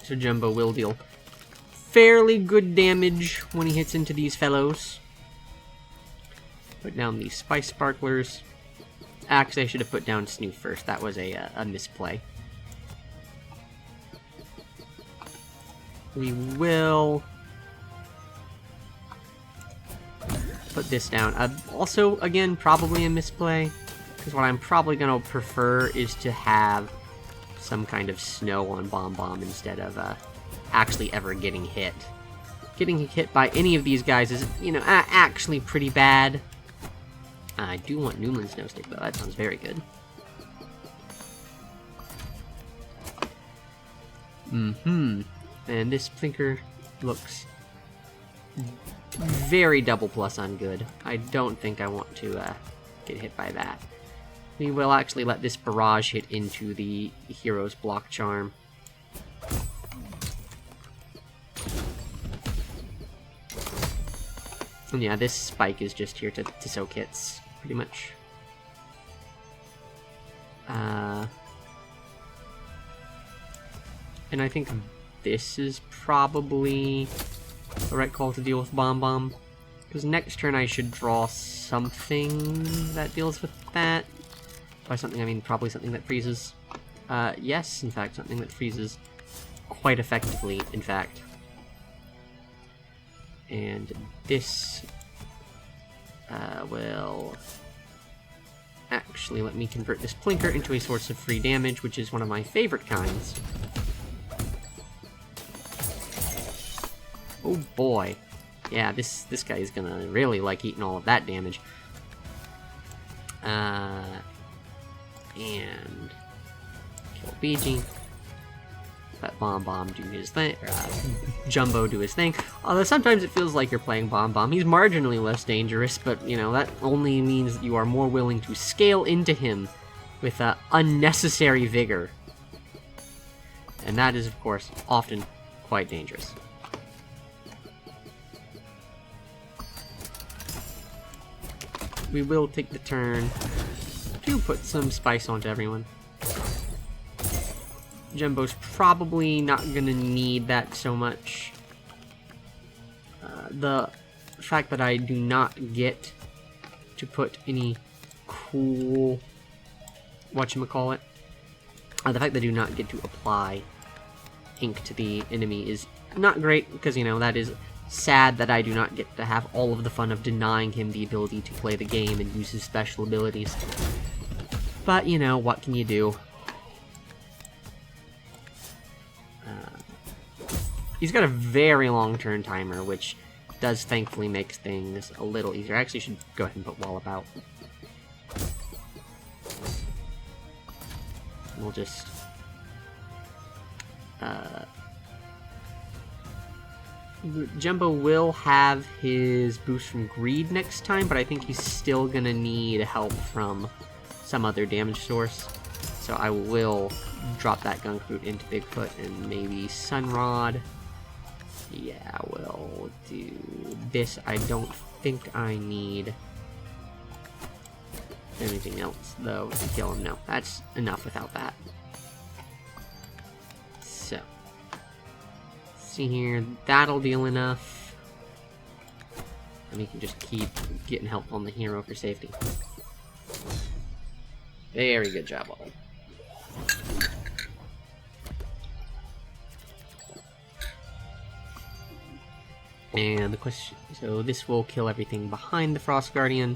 So Jumbo will deal fairly good damage when he hits into these fellows. Put down these Spice Sparklers. Actually, I should have put down Snoof first. That was a misplay. We will put this down. Also, again, probably a misplay. Because what I'm probably going to prefer is to have some kind of snow on Bomb Bomb instead of actually ever getting hit. Getting hit by any of these guys is, you know, actually pretty bad. I do want Newman Snow Stick, though. That sounds very good. And this Plinker looks very double plus on good. I don't think I want to get hit by that. We will actually let this Barrage hit into the hero's Block Charm. And yeah, this Spike is just here to soak hits, pretty much. And I think this is probably the right call to deal with Bomb Bomb. Because next turn I should draw something that deals with that. By something, I mean probably something that freezes. Yes, in fact, something that freezes quite effectively, in fact. And this will actually let me convert this Plinker into a source of free damage, which is one of my favorite kinds. Oh boy. Yeah, this guy is gonna really like eating all of that damage. And kill BG. Let Bomb Bomb do his thing, Jumbo do his thing. Although sometimes it feels like you're playing Bomb Bomb. He's marginally less dangerous, but, you know, that only means that you are more willing to scale into him with unnecessary vigor. And that is, of course, often quite dangerous. We will take the turn to put some spice onto everyone. Jumbo's probably not gonna need that so much. The fact that I do not get to put any cool... whatchamacallit? The fact that I do not get to apply ink to the enemy is not great, because, you know, that is sad that I do not get to have all of the fun of denying him the ability to play the game and use his special abilities. But, you know, what can you do? He's got a very long turn timer, which does thankfully make things a little easier. I actually should go ahead and put Wallop out. We'll just Jumbo will have his boost from Greed next time, but I think he's still gonna need help from some other damage source. So I will drop that Gunk Boot into Bigfoot and maybe Sunrod. Yeah, we'll do this. I don't think I need anything else, though, to kill him. No, that's enough without that. So, see here, that'll deal enough. And we can just keep getting help on the hero for safety. Very good job, all. And the question, so this will kill everything behind the Frost Guardian.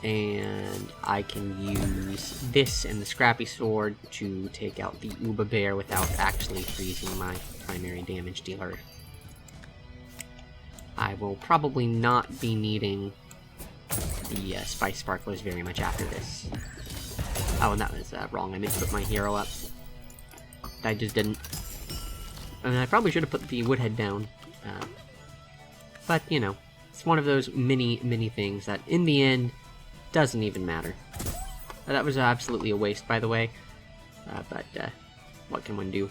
And I can use this and the Scrappy Sword to take out the Uba Bear without actually freezing my primary damage dealer. I will probably not be needing the Spice Sparklers very much after this. Oh, and that was wrong. I meant to put my hero up. I just didn't. And I probably should have put the Woodhead down. But, you know, it's one of those mini things that, in the end, doesn't even matter. That was absolutely a waste, by the way. But what can one do?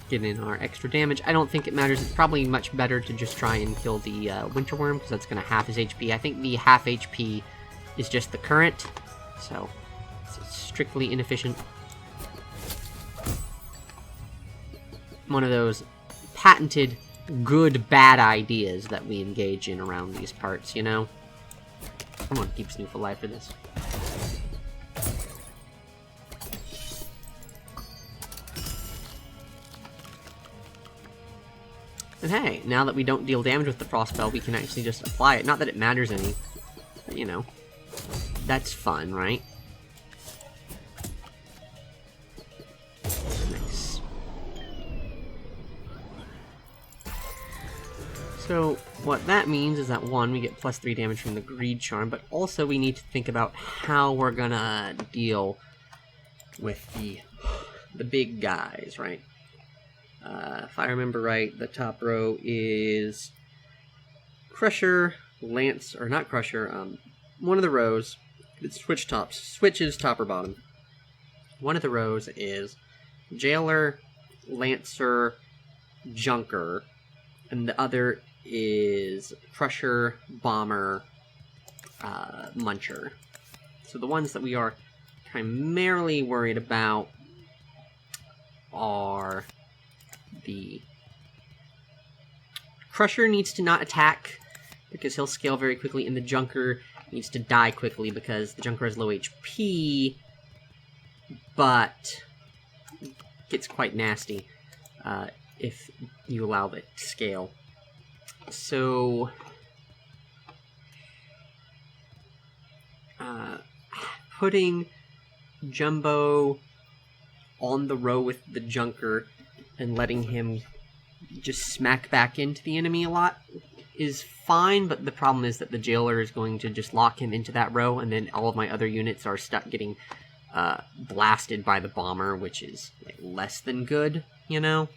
Get in our extra damage. I don't think it matters. It's probably much better to just try and kill the Winter Worm, because that's going to half his HP. I think the half HP is just the current, so it's strictly inefficient. One of those patented good bad ideas that we engage in around these parts, you know? I'm gonna keep Snoof alive for this. And hey, now that we don't deal damage with the Frost Spell, we can actually just apply it. Not that it matters any, but you know, that's fun, right? Nice. So, what that means is that, one, we get +3 damage from the Greed Charm, but also we need to think about how we're gonna deal with the big guys, right? If I remember right, the top row is Crusher, Lance, or not Crusher, one of the rows, it's switches top or bottom. One of the rows is Jailer, Lancer, Junker, and the other is Crusher, Bomber, Muncher. So the ones that we are primarily worried about are the Crusher needs to not attack because he'll scale very quickly, and the Junker needs to die quickly because the Junker has low HP, but gets quite nasty if you allow it to scale. So, putting Jumbo on the row with the Junker and letting him just smack back into the enemy a lot is fine, but the problem is that the Jailer is going to just lock him into that row, and then all of my other units are stuck getting blasted by the Bomber, which is like less than good, you know?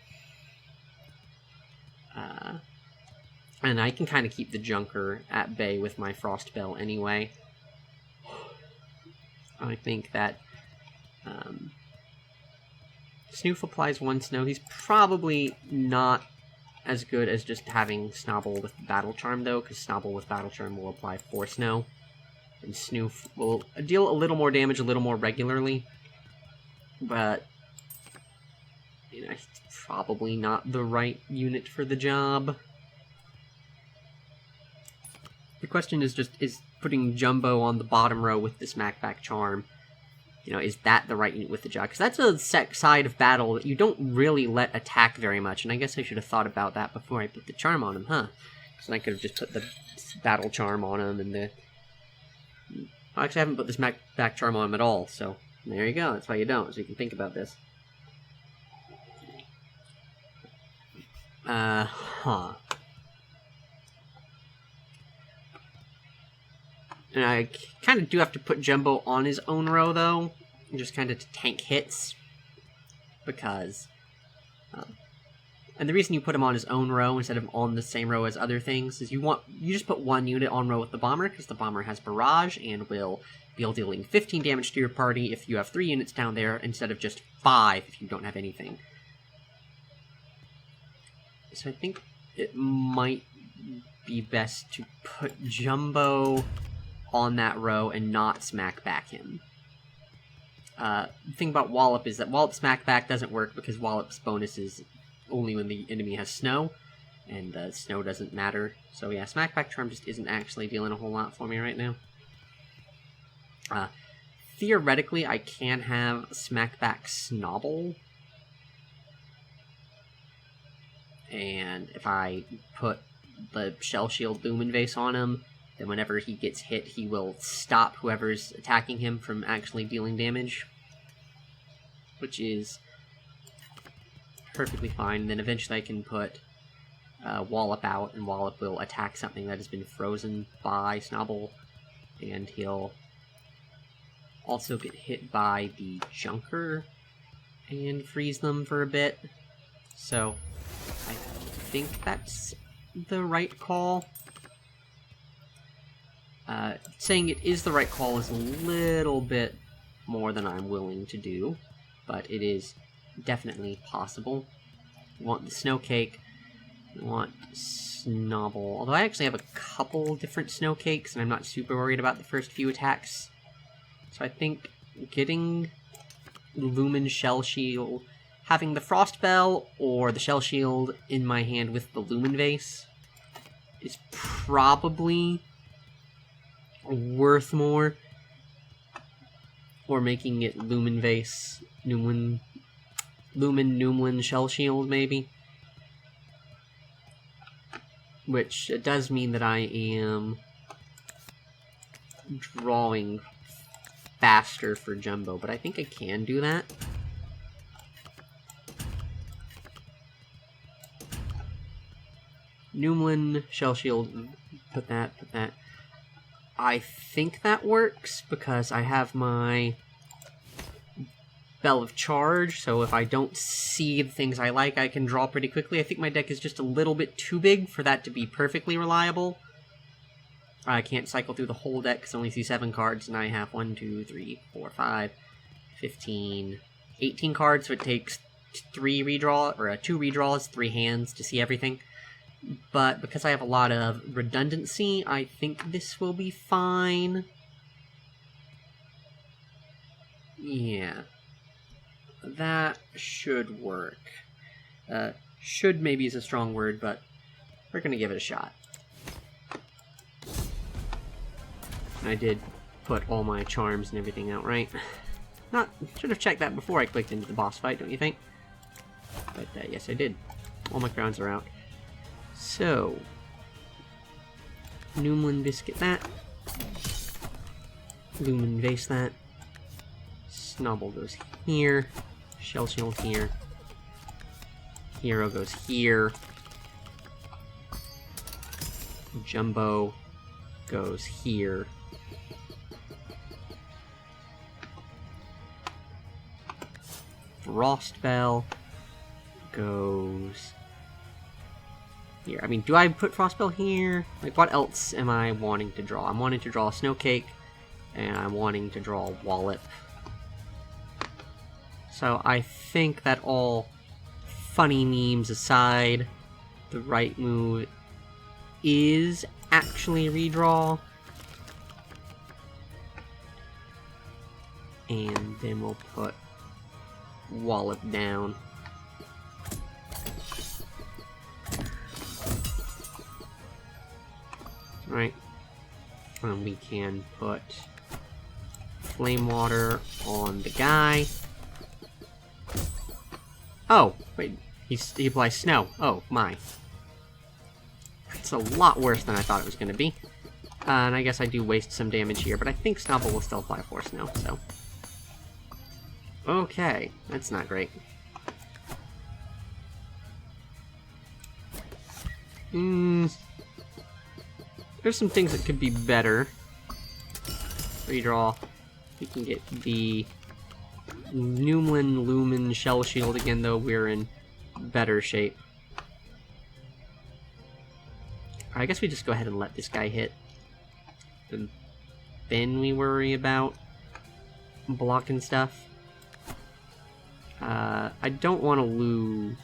And I can kind of keep the Junker at bay with my Frost Bell anyway. I think that Snoof applies 1 snow. He's probably not as good as just having Snobble with Battle Charm, though, because Snobble with Battle Charm will apply 4 snow. And Snoof will deal a little more damage a little more regularly. But, you know, it's probably not the right unit for the job. The question is just, is putting Jumbo on the bottom row with the Smackback Charm, you know, is that the right unit with the job? Because that's a side of battle that you don't really let attack very much, and I guess I should have thought about that before I put the charm on him, huh? Because I could have just put the battle charm on him and the... I actually haven't put the Smackback Charm on him at all, so there you go. That's why you don't, so you can think about this. And I kind of do have to put Jumbo on his own row, though, just kind of to tank hits, because... and the reason you put him on his own row instead of on the same row as other things is you just put one unit on row with the bomber, because the bomber has barrage and will be dealing 15 damage to your party if you have 3 units down there, instead of just 5 if you don't have anything. So I think it might be best to put Jumbo on that row and not smack back him. The thing about Wallop is that Wallop smack back doesn't work because Wallop's bonus is only when the enemy has snow, and snow doesn't matter. So yeah, smack back charm just isn't actually dealing a whole lot for me right now. Theoretically, I can have smack back Snobble, and if I put the Shell Shield Lumen Vase on him, then whenever he gets hit, he will stop whoever's attacking him from actually dealing damage, which is perfectly fine. Then eventually I can put Wallop out, and Wallop will attack something that has been frozen by Snobble, and he'll also get hit by the Junker and freeze them for a bit. So I think that's the right call. Saying it is the right call is a little bit more than I'm willing to do, but it is definitely possible. You want the Snow Cake, you want Snobble, although I actually have a couple different Snow Cakes, and I'm not super worried about the first few attacks. So I think getting Lumen Shell Shield, having the Frost Bell or the Shell Shield in my hand with the Lumen Vase is probably worth more, or making it Lumen Vase, Lumen Shell Shield, maybe. Which does mean that I am drawing faster for Jumbo, but I think I can do that. Numlin, Shell Shield, put that. I think that works, because I have my Bell of Charge, so if I don't see the things I like, I can draw pretty quickly. I think my deck is just a little bit too big for that to be perfectly reliable. I can't cycle through the whole deck because I only see 7 cards, and I have 1, 2, 3, 4, 5, 15, 18 cards, so it takes 2 redraws, 3 hands to see everything. But because I have a lot of redundancy, I think this will be fine. Yeah. That should work. Should maybe is a strong word, but we're gonna give it a shot. And I did put all my charms and everything out, right? Should have checked that before I clicked into the boss fight, don't you think? But yes, I did. All my crowns are out. So, Numlin Biscuit that. Lumen Vase that. Snobble goes here. Shell Shield here. Hero goes here. Jumbo goes here. Frost Bell goes here. I mean, do I put Frost Bell here? Like, what else am I wanting to draw? I'm wanting to draw a Snow Cake, and I'm wanting to draw a Wallop. So I think that all funny memes aside, the right move is actually redraw. And then we'll put Wallop down. Right. And we can put Flame Water on the guy. Oh, wait. He applies snow. Oh, my. It's a lot worse than I thought it was going to be. And I guess I do waste some damage here, but I think Snubble will still apply Force Snow, so... Okay, that's not great. There's some things that could be better. redraw. We can get the Numlin Lumen Shell Shield again, though we're in better shape. I guess we just go ahead and let this guy hit. And then we worry about blocking stuff. I don't want to lose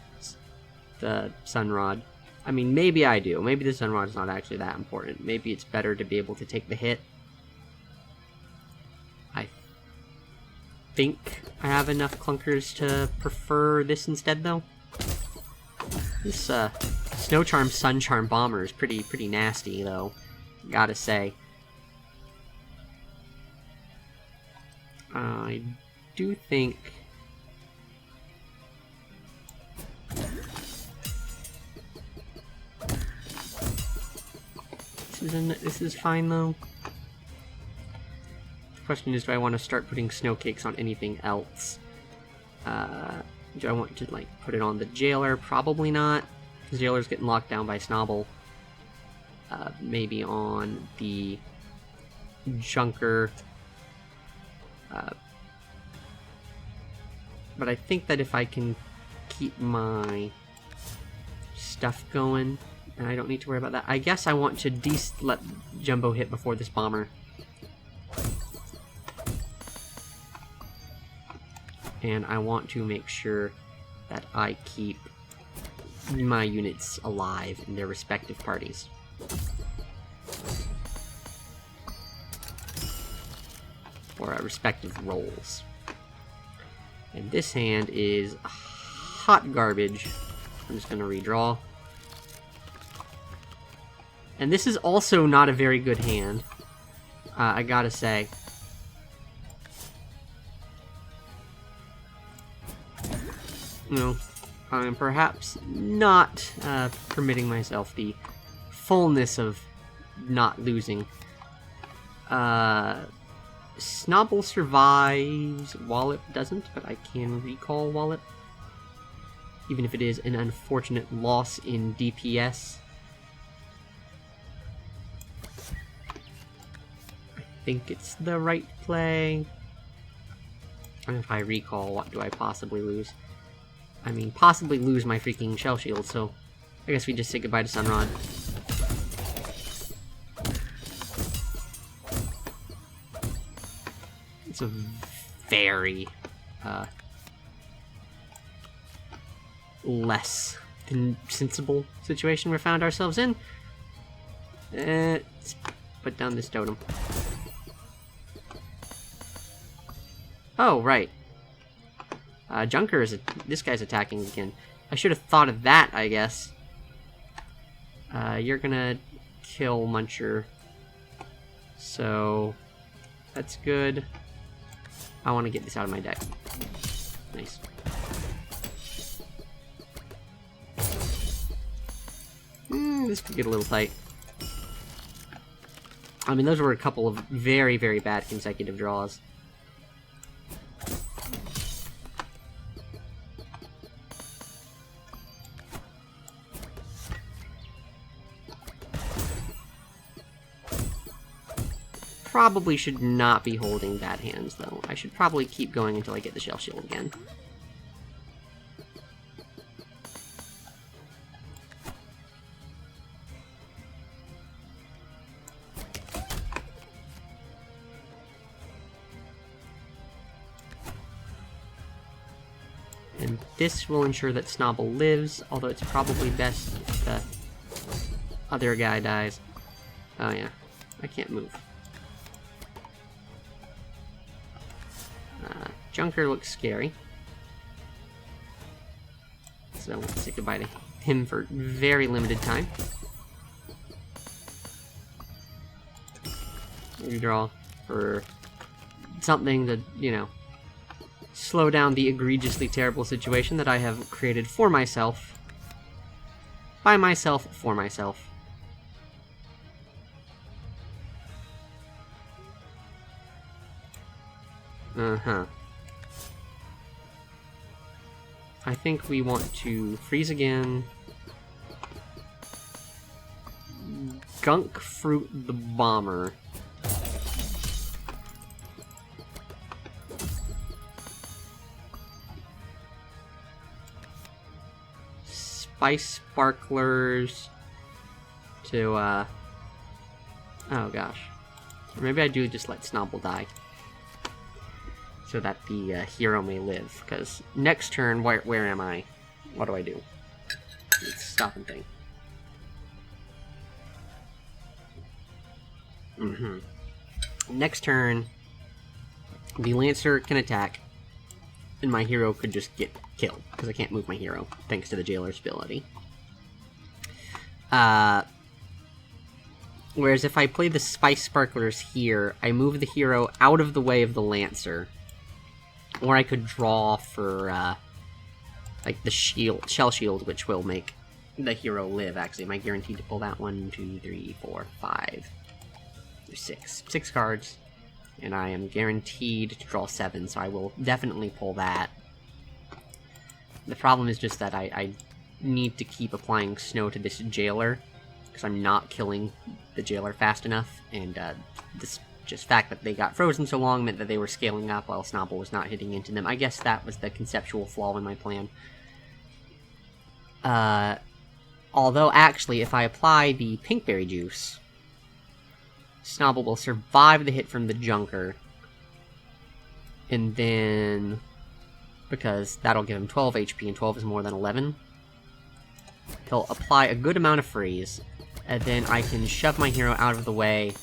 the Sunrod. I mean, maybe I do. Maybe the Sunrod is not actually that important. Maybe it's better to be able to take the hit. I think I have enough clunkers to prefer this instead, though. This Snow Charm Sun Charm Bomber is pretty nasty, though. Gotta say. I do think this is fine, though. The question is, do I want to start putting snow cakes on anything else? Do I want to, like, put it on the Jailer? Probably not. The Jailer's getting locked down by Snobble. Maybe on the Junker. But I think that if I can keep my stuff going, and I don't need to worry about that. I guess I want to let Jumbo hit before this bomber. And I want to make sure that I keep my units alive in their respective parties. Or respective roles. And this hand is hot garbage. I'm just going to redraw. And this is also not a very good hand, I gotta say. You know, I'm perhaps not permitting myself the fullness of not losing. Snobble survives, Wallop doesn't, but I can recall Wallop. Even if it is an unfortunate loss in DPS. I think it's the right play. And if I recall, what do I possibly lose? I mean, possibly lose my freaking Shell Shield, so I guess we just say goodbye to Sunrod. It's a very less than sensible situation we found ourselves in. Let's put down this totem. Oh, right. Junker is this guy's attacking again. I should have thought of that, I guess. You're gonna kill Muncher. So that's good. I want to get this out of my deck. Nice. This could get a little tight. I mean, those were a couple of very, very bad consecutive draws. Probably should not be holding bad hands, though. I should probably keep going until I get the Shell Shield again. And this will ensure that Snobble lives, although it's probably best if the other guy dies. Oh yeah, I can't move. Junker looks scary. So let's say goodbye to him for very limited time. Redraw for something to, you know, slow down the egregiously terrible situation that I have created for myself. By myself, for myself. Uh-huh. I think we want to freeze again. Gunk Fruit the Bomber. Spice Sparklers to, oh gosh. Or maybe I do just let Snobble die. So that the hero may live. Because next turn, where am I? What do I do? Let's stop and think. Next turn, the Lancer can attack, and my hero could just get killed, because I can't move my hero, thanks to the Jailer's ability. Whereas if I play the Spice Sparklers here, I move the hero out of the way of the Lancer. Or I could draw for, like, the Shell Shield, which will make the hero live, actually. Am I guaranteed to pull that? 1, 2, 3, 4, 5. There's 6. 6 cards. And I am guaranteed to draw 7, so I will definitely pull that. The problem is just that I need to keep applying snow to this Jailer, because I'm not killing the Jailer fast enough, and this just fact that they got frozen so long meant that they were scaling up while Snobble was not hitting into them. I guess that was the conceptual flaw in my plan. Although, actually, if I apply the Pinkberry Juice, Snobble will survive the hit from the Junker, and then, because that'll give him 12 HP, and 12 is more than 11, he'll apply a good amount of freeze, and then I can shove my hero out of the way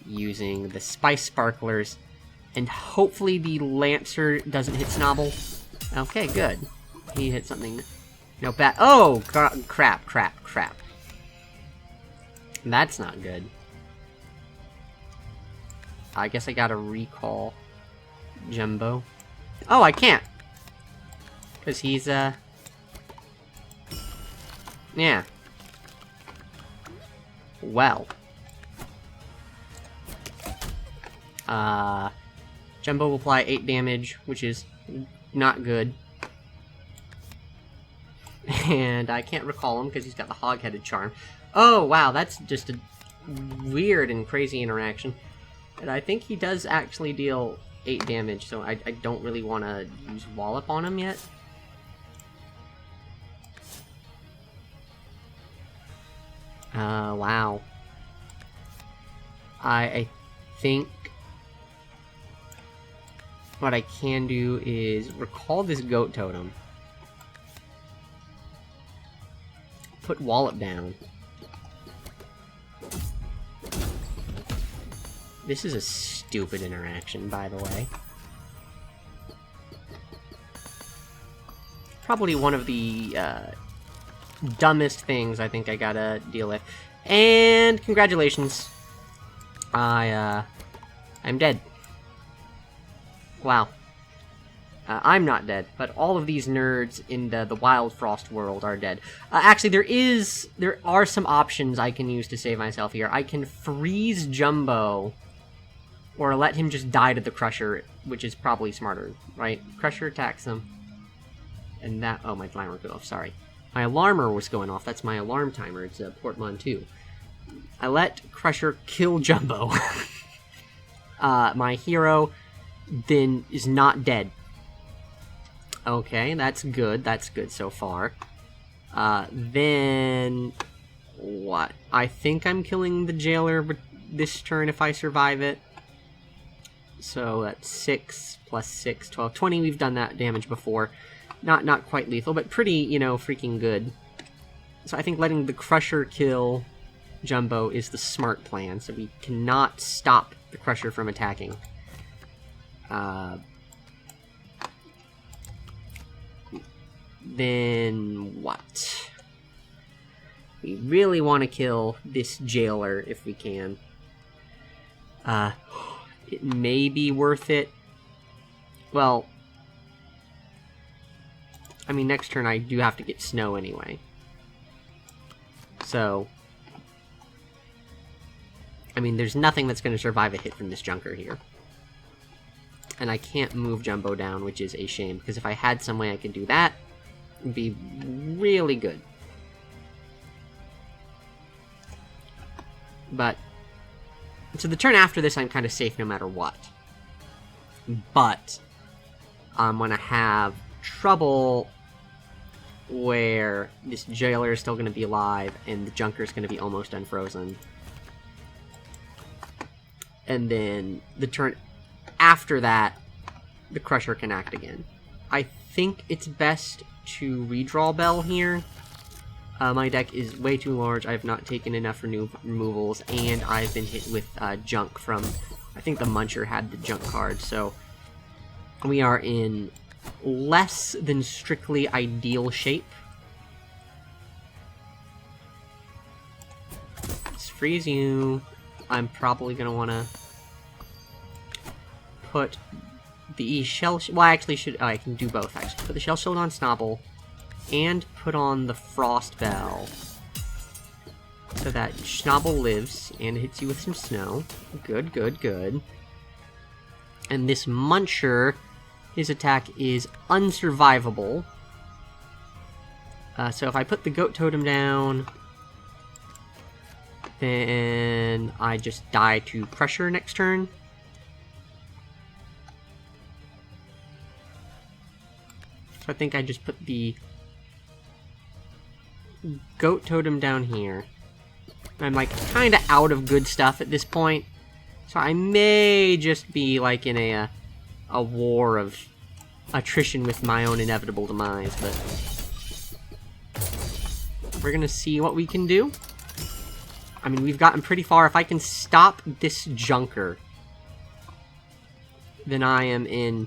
using the Spice Sparklers, and hopefully the Lancer doesn't hit Snobble. Okay, good. He hit something. No, oh! Crap. That's not good. I guess I gotta recall Jumbo. Oh, I can't! Because he's, yeah. Well. Jumbo will apply 8 damage, which is not good. And I can't recall him because he's got the hog-headed charm. Oh, wow, that's just a weird and crazy interaction. And I think he does actually deal 8 damage, so I don't really want to use Wallop on him yet. Wow. I think what I can do is recall this Goat Totem. Put Wallop down. This is a stupid interaction, by the way. Probably one of the dumbest things I think I gotta deal with. And congratulations. I'm dead. Wow. I'm not dead, but all of these nerds in the Wildfrost world are dead. Actually, there are some options I can use to save myself here. I can freeze Jumbo, or let him just die to the Crusher, which is probably smarter, right? Crusher attacks him, and that... Oh, my timer went off, sorry. My alarmer was going off, that's my alarm timer, it's Portmon 2. I let Crusher kill Jumbo. My hero then is not dead. Okay, that's good so far. Then... what? I think I'm killing the Jailer this turn if I survive it. So that's 6 plus 6, 12, 20. We've done that damage before. Not quite lethal, but pretty, you know, freaking good. So I think letting the Crusher kill Jumbo is the smart plan, so we cannot stop the Crusher from attacking. Then what? We really want to kill this Jailer if we can. It may be worth it. Well, I mean, next turn I do have to get snow anyway. So, I mean, there's nothing that's going to survive a hit from this Junker here. And I can't move Jumbo down, which is a shame, because if I had some way I could do that, it would be really good. But, so the turn after this I'm kind of safe no matter what. But, I'm going to have trouble where this jailer is still going to be alive and the junker is going to be almost unfrozen. And then the turn after that, the Crusher can act again. I think it's best to redraw Bell here. My deck is way too large. I have not taken enough removals, and I've been hit with junk from... I think the Muncher had the junk card, so we are in less than strictly ideal shape. Let's freeze you. I'm probably going to want to put the shell... Well, I actually should... Oh, I can do both, actually. Put the shell shield on Snobble, and put on the Frost Bell, so that Schnabel lives and hits you with some snow. Good, good, good. And this Muncher, his attack is unsurvivable. So if I put the Goat Totem down, then I just die to Pressure next turn. So I think I just put the Goat Totem down here. I'm like kind of out of good stuff at this point, so I may just be like in a war of attrition with my own inevitable demise, but we're gonna see what we can do. I mean, we've gotten pretty far. If I can stop this Junker, then I am in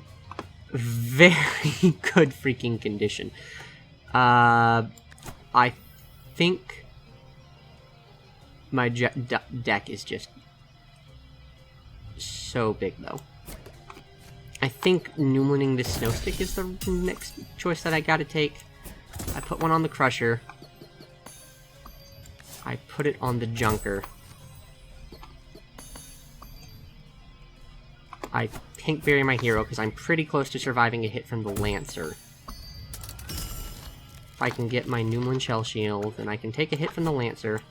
very good freaking condition. I think my deck is just so big, though. I think Newmaning this Snow Stick is the next choice that I gotta take. I put one on the Crusher. I put it on the Junker. I Pinkberry my hero, because I'm pretty close to surviving a hit from the Lancer. If I can get my Newman Shell Shield, then I can take a hit from the Lancer.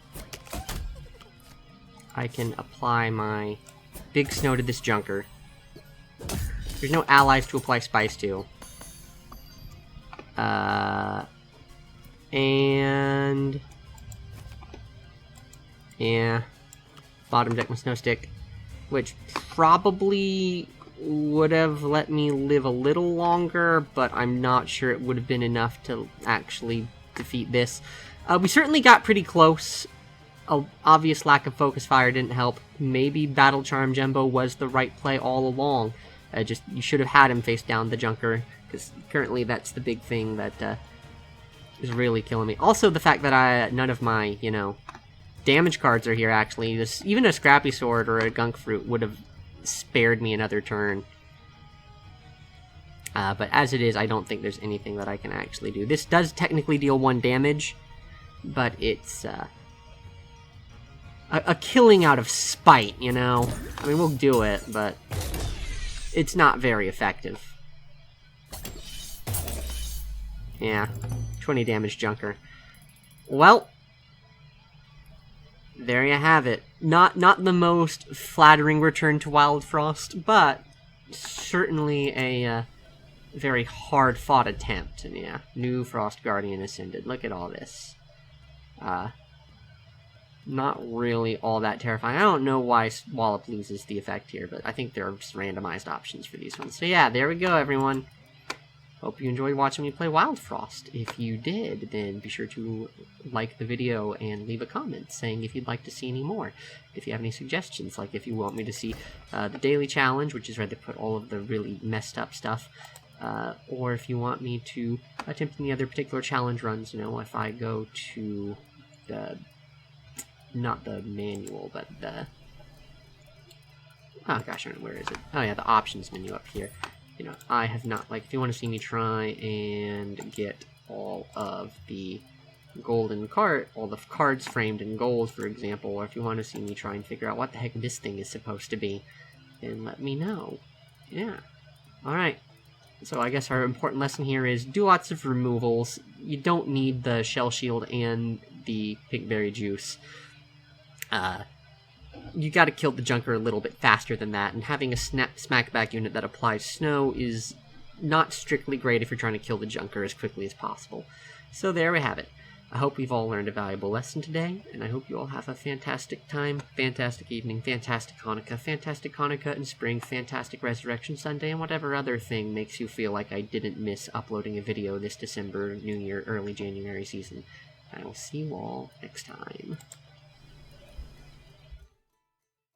I can apply my Big Snow to this Junker. There's no allies to apply Spice to. And... yeah. Bottom deck my Snow Stick, which probably would have let me live a little longer, but I'm not sure it would have been enough to actually defeat this. We certainly got pretty close. Obvious lack of Focus Fire didn't help. Maybe Battle Charm Jumbo was the right play all along. Just, you should have had him face down the Junker, because currently that's the big thing that is really killing me. Also, the fact that none of my, you know, damage cards are here, actually. Even a Scrappy Sword or a Gunk Fruit would have spared me another turn. But as it is, I don't think there's anything that I can actually do. This does technically deal 1 damage, but it's a killing out of spite, you know? I mean, we'll do it, but it's not very effective. Yeah, 20 damage Junker. Well, there you have it. Not the most flattering return to Wildfrost, but certainly a very hard-fought attempt. And yeah, new Frost Guardian Ascended. Look at all this. Not really all that terrifying. I don't know why Wallop loses the effect here, but I think there are just randomized options for these ones. So yeah, there we go, everyone. Hope you enjoyed watching me play Wildfrost. If you did, then be sure to like the video and leave a comment saying if you'd like to see any more. If you have any suggestions, like if you want me to see the daily challenge, which is where they put all of the really messed up stuff, or if you want me to attempt any other particular challenge runs, you know, if I go to the, not the manual, but the, oh gosh, where is it? Oh yeah, the options menu up here. You know, I have not, like, if you want to see me try and get all of the golden card, all the cards framed in gold, for example, or if you want to see me try and figure out what the heck this thing is supposed to be, then let me know. Yeah. Alright. So I guess our important lesson here is do lots of removals. You don't need the Shell Shield and the Pinkberry Juice. You gotta kill the Junker a little bit faster than that, and having a smackback unit that applies snow is not strictly great if you're trying to kill the Junker as quickly as possible. So there we have it. I hope we've all learned a valuable lesson today, and I hope you all have a fantastic time, fantastic evening, fantastic Hanukkah in spring, fantastic Resurrection Sunday, and whatever other thing makes you feel like I didn't miss uploading a video this December, New Year, early January season. I will see you all next time.